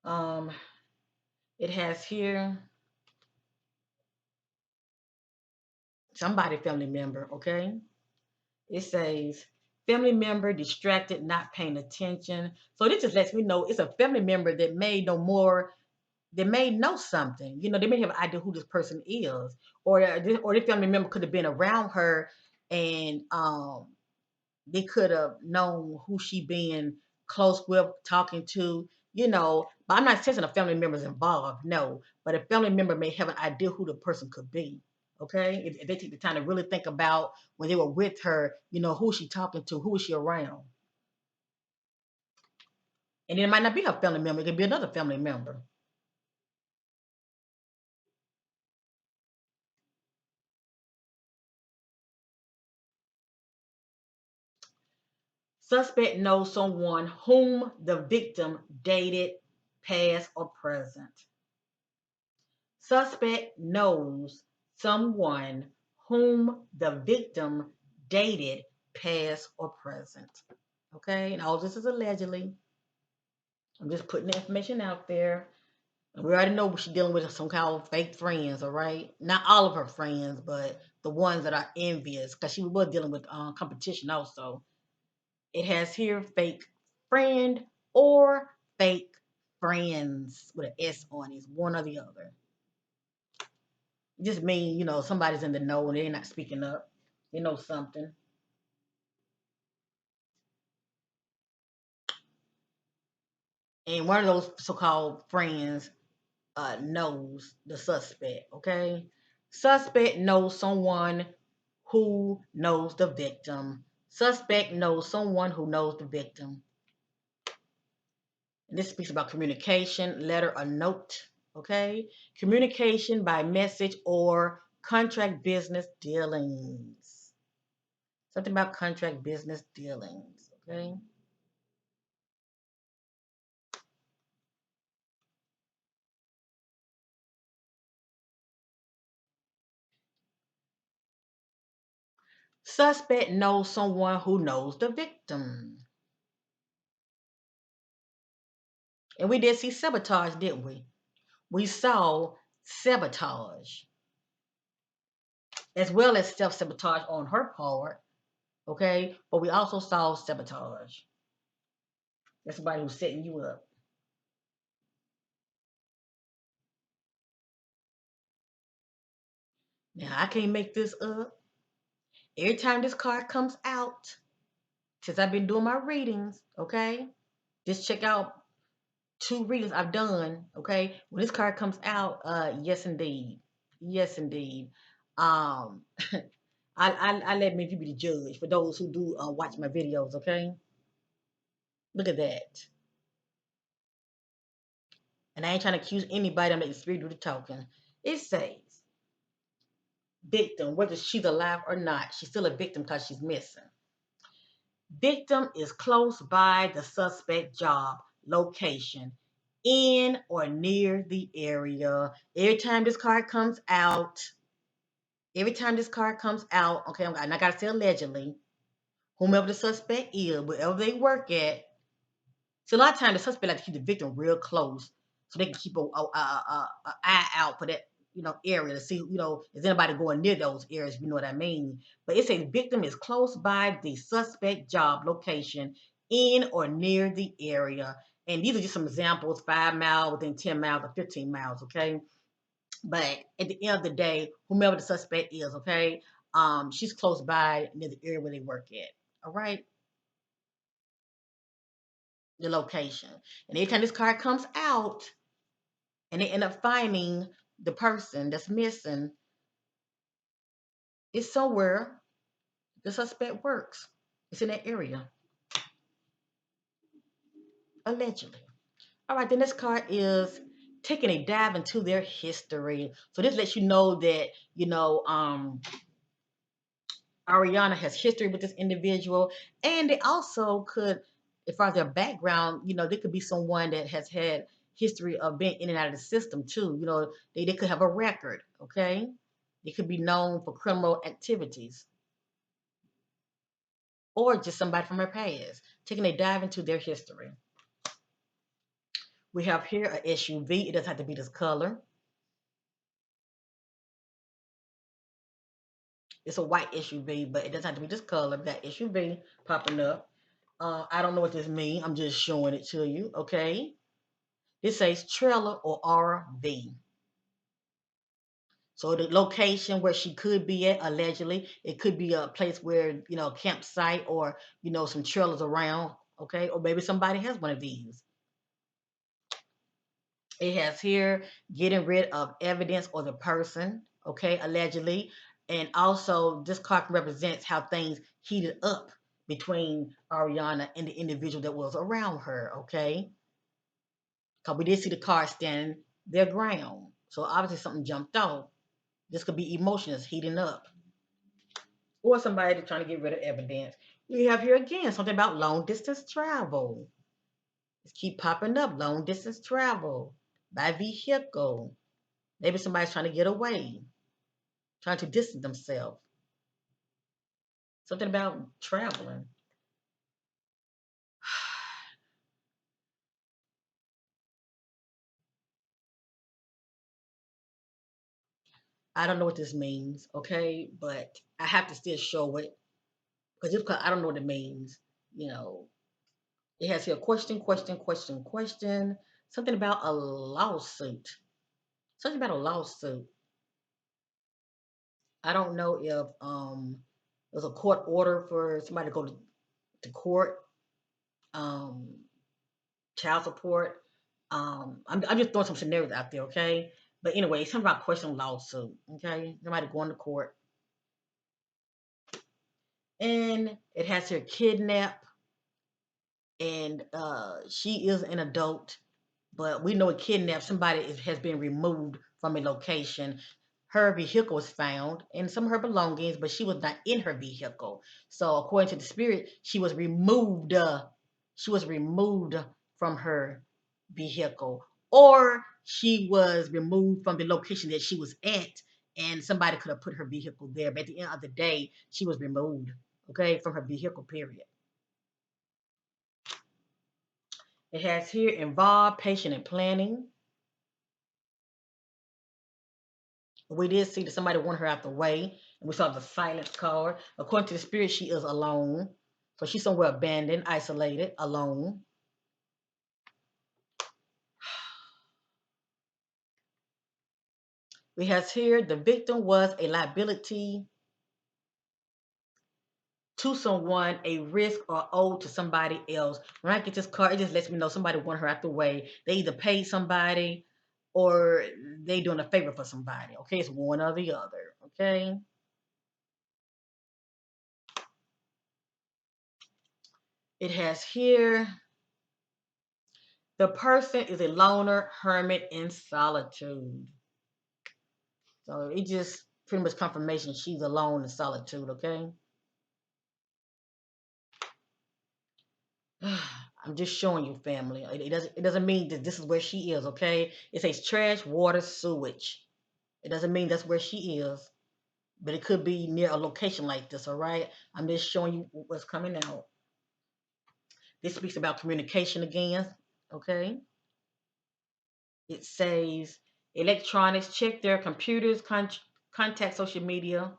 Um, it has here somebody family member. Okay, it says family member distracted, not paying attention. So this just lets me know it's a family member that may know more. They may know something. They may have an idea who this person is, or this family member could have been around her, and they could have known who she been close with, talking to. But I'm not sensing a family member's involved. No, but a family member may have an idea who the person could be. Okay, if they take the time to really think about when they were with her, who she talking to, who is she around, and it might not be her family member. It could be another family member. Suspect knows someone whom the victim dated, past or present. Suspect knows someone whom the victim dated, past or present. Okay, and all this is allegedly. I'm just putting the information out there. We already know she's dealing with some kind of fake friends, all right? Not all of her friends, but the ones that are envious, because she was dealing with competition also. It has here fake friend or fake friends with an S on it. It's one or the other. It just means, somebody's in the know and they're not speaking up. You know something. And one of those so-called friends knows the suspect. Okay, suspect knows someone who knows the victim. Suspect knows someone who knows the victim. And this speaks about communication, letter or note. Okay, communication by message or contract business dealings. Something about contract business dealings. Okay. Suspect knows someone who knows the victim. And we did see sabotage, didn't we? We saw sabotage as well as self sabotage on her part. Okay. But we also saw sabotage. That's somebody who's setting you up. Now, I can't make this up. Every time this card comes out, since I've been doing my readings, okay, just check out 2 readings I've done, okay. When this card comes out, yes indeed, yes indeed. Um, I let maybe be the judge for those who do watch my videos, okay. Look at that, and I ain't trying to accuse anybody. I'm letting the spirit do the talking. It says victim, whether she's alive or not, she's still a victim because she's missing. Victim is close by the suspect job location, in or near the area. Every time this card comes out, okay, and I gotta say allegedly, whomever the suspect is, wherever they work at. So a lot of times the suspect like to keep the victim real close, so they can keep a eye out for that area to see is anybody going near those areas. You know what I mean? But it says victim is close by the suspect job location, in or near the area. And these are just some examples: 5 miles, within 10 miles, or 15 miles. Okay, but at the end of the day, whomever the suspect is, okay, she's close by near the area where they work at. All right, the location. And every time this card comes out and they end up finding the person that's missing, it's somewhere the suspect works. It's in that area, allegedly. All right, then this card is taking a dive into their history. So this lets you know that, Ariana has history with this individual, and they also could, as far as their background, they could be someone that has had history of being in and out of the system too. They could have a record, okay? They could be known for criminal activities, or just somebody from her past, taking a dive into their history. We have here a SUV. It doesn't have to be this color. It's a white SUV, but it doesn't have to be this color. That SUV popping up. I don't know what this means. I'm just showing it to you, okay? This says trailer or RV. So the location where she could be at, allegedly, it could be a place where, a campsite, or, some trailers around, okay? Or maybe somebody has one of these. It has here getting rid of evidence or the person, okay, allegedly. And also, this card represents how things heated up between Ariana and the individual that was around her, okay? Because we did see the car standing their ground. So obviously something jumped off. This could be emotions heating up, or somebody trying to get rid of evidence. We have here again something about long distance travel. Just keep popping up: long distance travel by vehicle. Maybe somebody's trying to get away, trying to distance themselves. Something about traveling. I don't know what this means, okay? But I have to still show it because I don't know what it means. You know, it has here question, question, question, question. Something about a lawsuit. Something about a lawsuit. I don't know if was a court order for somebody to go to court, um, child support. I'm just throwing some scenarios out there, okay? But anyway, it's something about question lawsuit, okay? Somebody going to court, and it has her kidnapped, and she is an adult, but we know a kidnapped somebody has been removed from a location. Her vehicle was found and some of her belongings, but she was not in her vehicle. So according to the spirit, she was removed. She was removed from her vehicle, or she was removed from the location that she was at, and somebody could have put her vehicle there. But at the end of the day, she was removed, okay, from her vehicle. Period. It has here involved patient and planning. We did see that somebody wanted her out the way, and we saw the silence card. According to the spirit, she is alone. So she's somewhere abandoned, isolated, alone. We have here the victim was a liability to someone, a risk, or owed to somebody else. When I get this card, it just lets me know somebody wanted her out the way. They either paid somebody or they doing a favor for somebody. Okay, it's one or the other. Okay. It has here the person is a loner, hermit in solitude. So it just pretty much confirmation she's alone in solitude, okay? I'm just showing you, family. It doesn't mean that this is where she is, okay? It says trash, water, sewage. It doesn't mean that's where she is, but it could be near a location like this, all right? I'm just showing you what's coming out. This speaks about communication again, okay? It says electronics, check their computers, contact social media,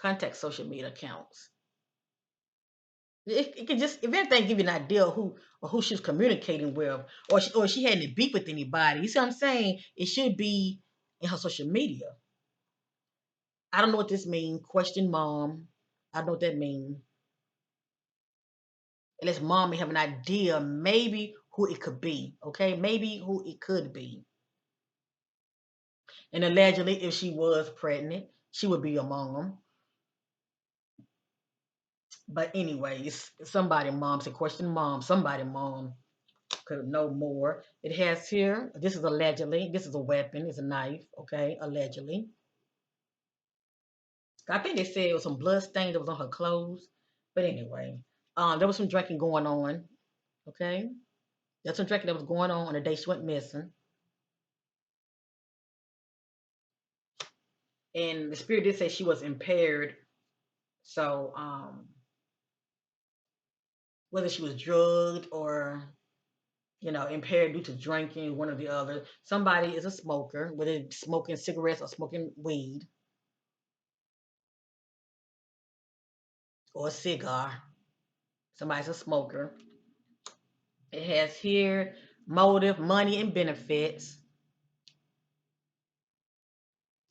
contact social media accounts. It can just, if anything, give you an idea of who she was communicating with, or she had any beef with anybody. You see what I'm saying? It should be in her social media. I don't know what this means. Question mom. I don't know what that means. Unless mom may have an idea, maybe who it could be. Okay, maybe who it could be. And allegedly, if she was pregnant, she would be a mom. But anyways, somebody mom. Say question mom. Somebody mom could know more. It has here, this is allegedly, this is a weapon, it's a knife, okay, allegedly. I think they said it was some blood stain that was on her clothes. But anyway, there was some drinking going on, okay? There's some drinking that was going on the day she went missing. And the spirit did say she was impaired. So whether she was drugged or impaired due to drinking, one or the other. Somebody is a smoker, whether it's smoking cigarettes or smoking weed or a cigar. Somebody's a smoker. It has here motive, money, and benefits.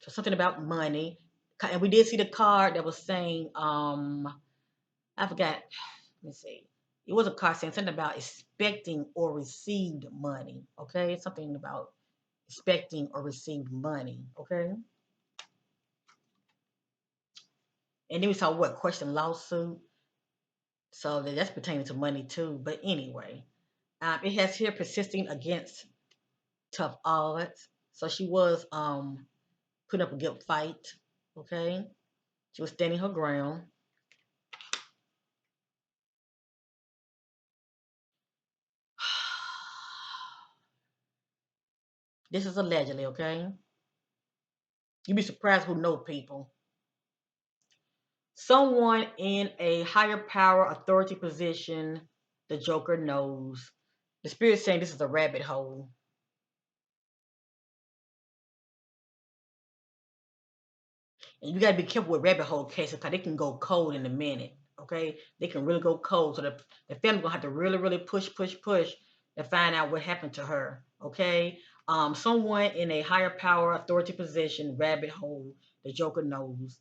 So something about money. And we did see the card that was saying, I forgot. Let me see. It was a card saying something about expecting or received money. Okay, something about expecting or received money. Okay. And then we saw what question lawsuit. So that's pertaining to money too. But anyway, it has here persisting against tough odds. So she was putting up a good fight. Okay. She was standing her ground. This is allegedly, okay? You'd be surprised who know people. Someone in a higher power authority position, the Joker knows. The spirit saying this is a rabbit hole. And you gotta be careful with rabbit hole cases because they can go cold in a minute. Okay? They can really go cold. So the family gonna have to really, really push to find out what happened to her. Okay? Someone in a higher power authority position, rabbit hole, the Joker knows.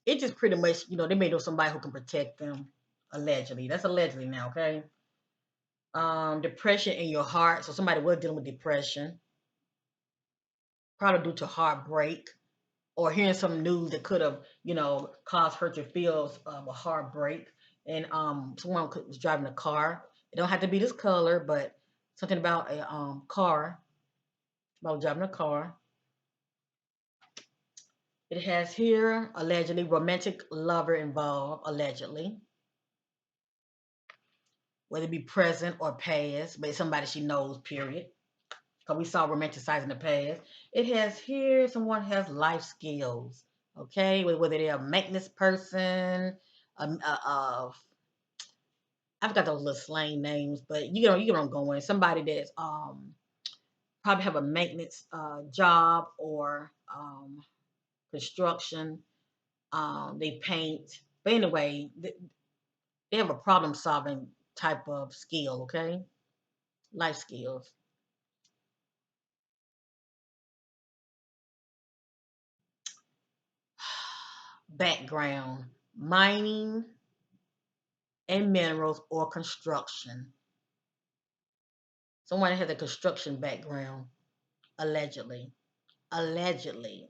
it just pretty much, they may know somebody who can protect them. Allegedly. That's allegedly now, okay? Depression in your heart. So somebody was dealing with depression, probably due to heartbreak or hearing some news that could have, caused her to feel a heartbreak. And someone was driving a car. It don't have to be this color, but something about a car, about driving a car. It has here, allegedly, romantic lover involved, allegedly. Whether it be present or past, but it's somebody she knows, period. Because we saw romanticizing the past. It has here, someone has life skills, okay? Whether they're a maintenance person, I forgot those little slang names, but you know what I'm going. Somebody that's probably have a maintenance job or construction. They paint. But anyway, they have a problem solving type of skill, okay? Life skills. Background, mining and minerals or construction. Someone has a construction background, allegedly. Allegedly.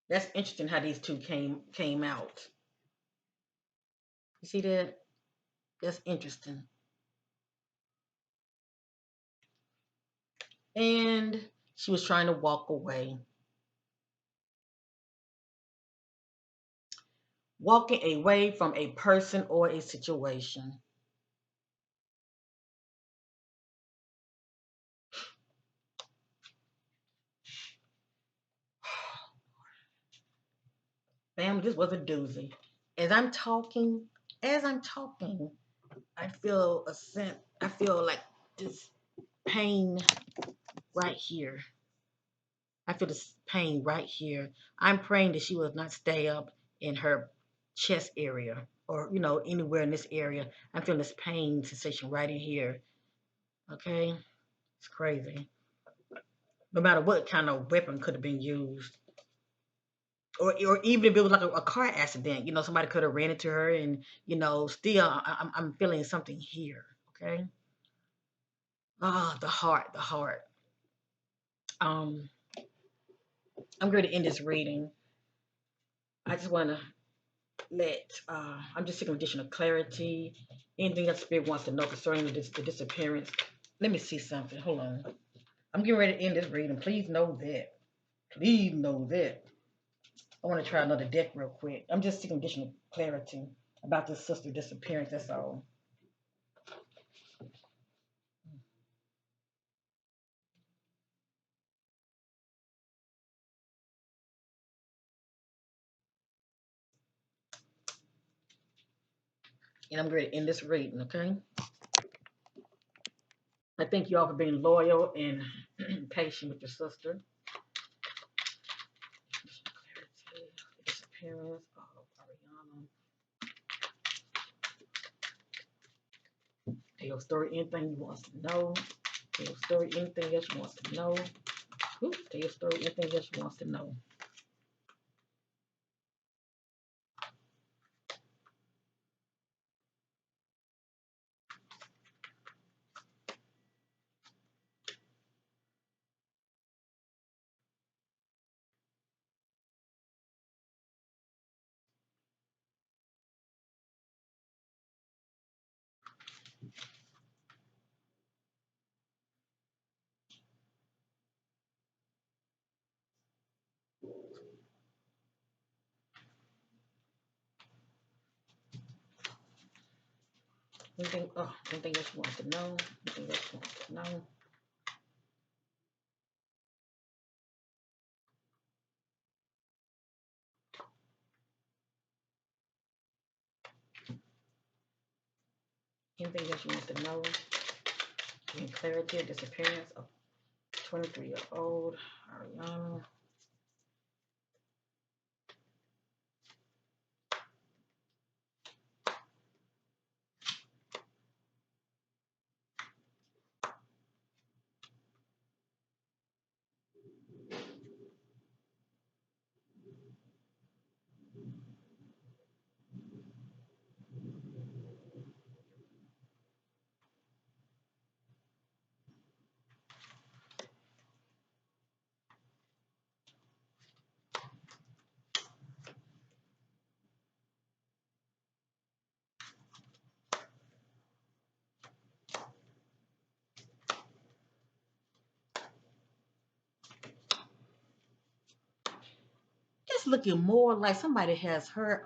That's interesting how these two came out. You see that? That's interesting. And she was trying to walk away. Walking away from a person or a situation. Family, this was a doozy. As I'm talking, I feel I feel like this pain right here. I feel this pain right here. I'm praying that she will not stay up in her chest area or, anywhere in this area. I'm feeling this pain sensation right in here. Okay? It's crazy. No matter what kind of weapon could have been used. Or even if it was like a car accident, somebody could have ran into her and, still I'm feeling something here. Okay? Ah, the heart, the heart. Um, I'm going to end this reading. I just want to I'm just seeking additional clarity. Anything that Spirit wants to know concerning the disappearance. Let me see something. Hold on. I'm getting ready to end this reading. Please know that. Please know that. I want to try another deck real quick. I'm just seeking additional clarity about this sister disappearance. That's all. And I'm ready to end this reading, okay? I thank you all for being loyal and patient with your sister. Disappearance of Ariana. Tell your story, anything you want to know. Tell your story, anything else you want to know. Tell your story, anything else you want to know. Anything else you want to know. Anything else you want to know. Anything else you want to know. Getting clarity of disappearance of 23-year-old Ariana. looking more like somebody has her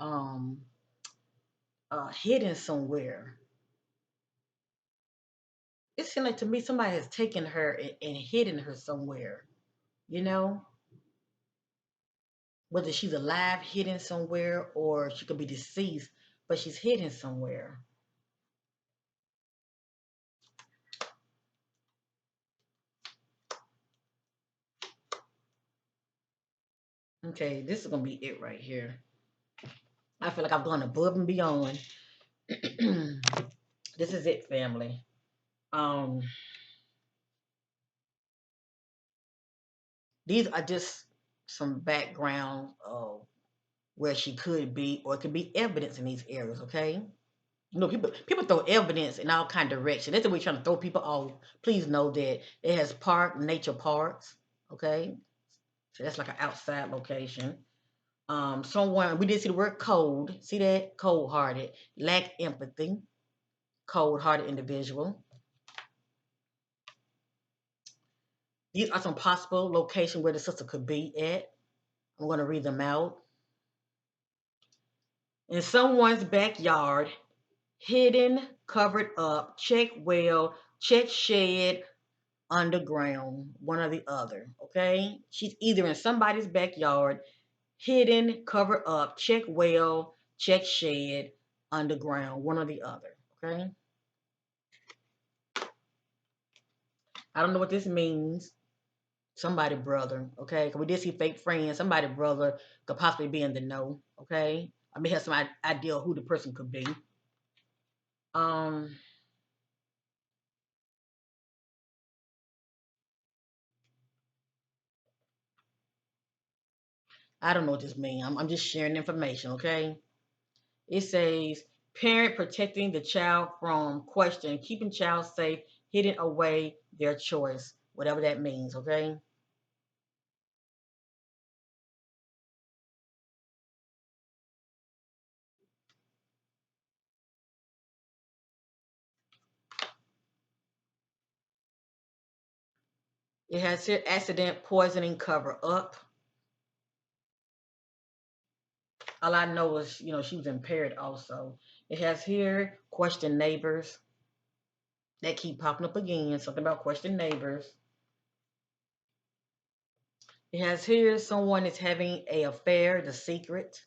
hidden somewhere. It seems like to me somebody has taken her and hidden her somewhere. You know, whether she's alive, hidden somewhere, or she could be deceased, but she's hidden somewhere. Okay, this is gonna be it right here. I feel like I've gone above and beyond. This is it, family. Um, these are just some background of where she could be, or it could be evidence in these areas. Okay, you know, people throw evidence in all kind of direction. That's the way trying to throw people off. Please know that it has nature parks. Okay, so that's like an outside location. Someone we did see the word cold. See that? Cold hearted, lack empathy, cold hearted individual. These are some possible locations where the sister could be at. I'm going to read them out. In someone's backyard, hidden, covered up, check well, check shed, underground, one or the other. Okay? She's either in somebody's backyard, hidden, covered up, check well, check shed, underground, one or the other. Okay? I don't know what this means. Somebody brother, okay? Because we did see fake friends. Somebody brother could possibly be in the know, okay? I may have some idea of who the person could be. Um, I don't know what this means. I'm just sharing information, okay? It says parent protecting the child from question, keeping child safe, hidden away their choice, whatever that means, okay? It has here accident, poisoning, cover up. All I know is, she was impaired also. It has here question neighbors. That keep popping up again. Something about question neighbors. It has here someone is having a affair, the secret.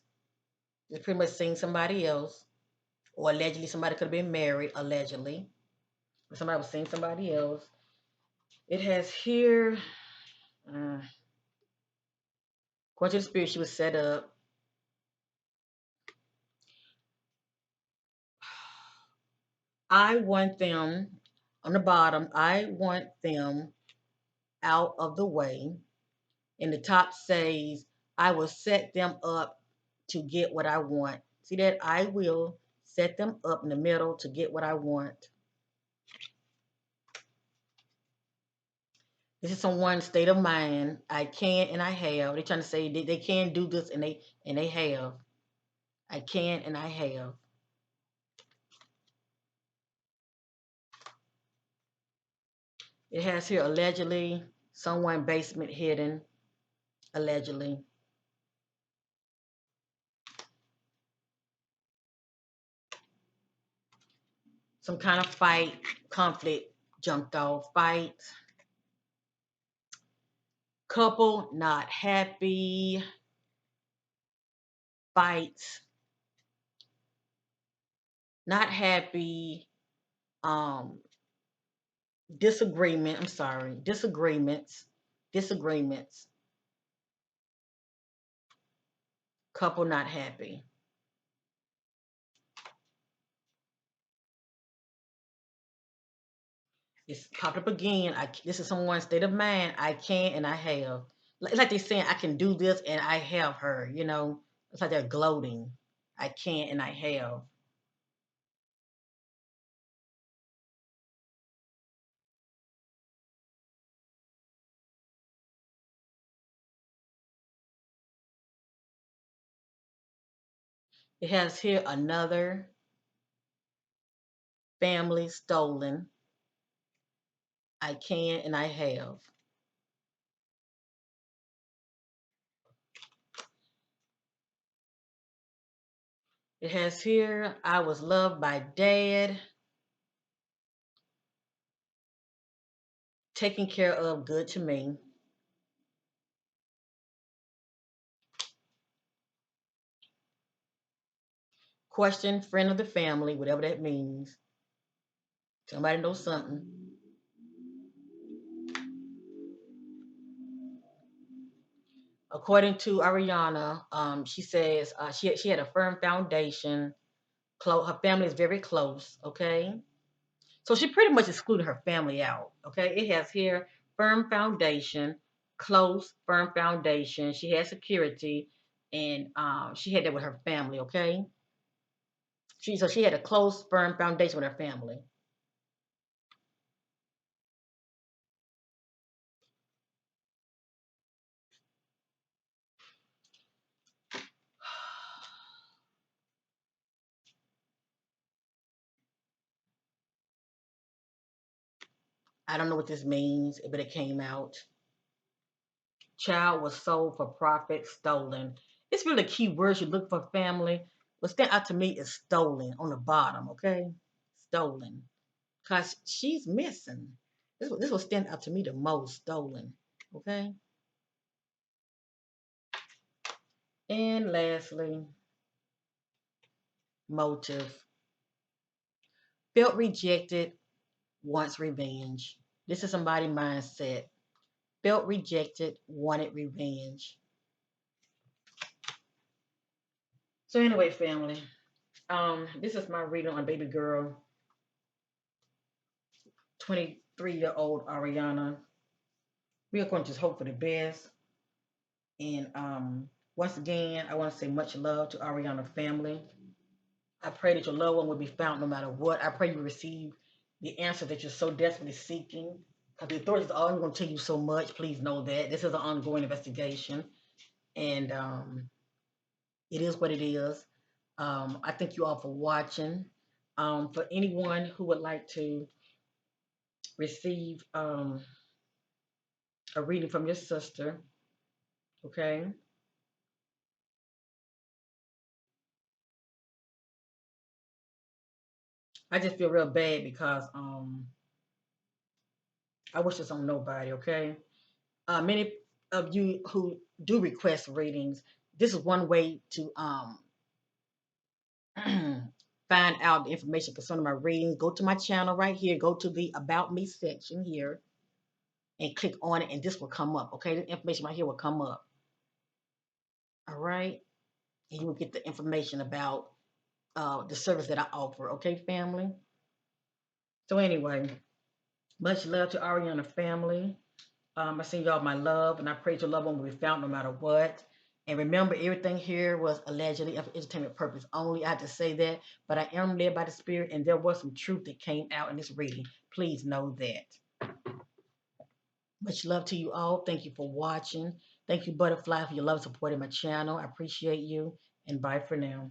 It's pretty much seeing somebody else. Or allegedly somebody could have been married, allegedly. But somebody was seeing somebody else. It has here, according to the spirit, she was set up. I want them, on the bottom, I want them out of the way. And the top says, I will set them up to get what I want. See that? I will set them up in the middle to get what I want. This is someone's state of mind. I can and I have. They're trying to say they can do this and they have. I can and I have. It has here allegedly, someone basement hidden, allegedly. Some kind of fight, conflict, jumped off, fight. Couple not happy, fights, not happy, um, disagreement. I'm sorry, disagreements. Couple not happy. It's popped up again. This is someone's state of mind. I can and I have. It's like they're saying I can do this and I have her. It's like they're gloating. I can and I have. It has here another family stolen. I can and I have. It has here, I was loved by dad, taken care of, good to me. Question, friend of the family, whatever that means. Somebody knows something. According to Ariana, she says she had a firm foundation. Her family is very close. Okay, so she pretty much excluded her family out. Okay, it has here firm foundation, close, firm foundation. She had security, and she had that with her family. Okay, she had a close, firm foundation with her family. I don't know what this means, but it came out. Child was sold for profit, stolen. It's really key words you look for, family. What stand out to me is stolen on the bottom, okay? Stolen. Because she's missing. This will stand out to me the most, stolen. Okay? And lastly, motive. Felt rejected, wants revenge. This is somebody's mindset. Felt rejected, wanted revenge. So anyway, family, this is my reading on baby girl, 23-year-old Ariana. We are going to just hope for the best. And once again, I want to say much love to Ariana family. I pray that your loved one will be found no matter what. I pray you receive the answer that you're so desperately seeking. Because the authorities are only going to tell you so much. Please know that. This is an ongoing investigation. And it is what it is. I thank you all for watching. For anyone who would like to receive a reading from your sister, okay? I just feel real bad because I wish this on nobody, okay? Many of you who do request readings, this is one way to find out the information concerning my readings. Go to my channel right here. Go to the About Me section here and click on it, and this will come up, okay? The information right here will come up, all right? And you will get the information about the service that I offer, okay, family? So anyway, much love to Ariana family. I send y'all my love, and I pray your loved one will be found no matter what. And remember, everything here was allegedly for entertainment purpose only. I had to say that, but I am led by the Spirit, and there was some truth that came out in this reading. Please know that. Much love to you all. Thank you for watching. Thank you, Butterfly, for your love and support in my channel. I appreciate you, and bye for now.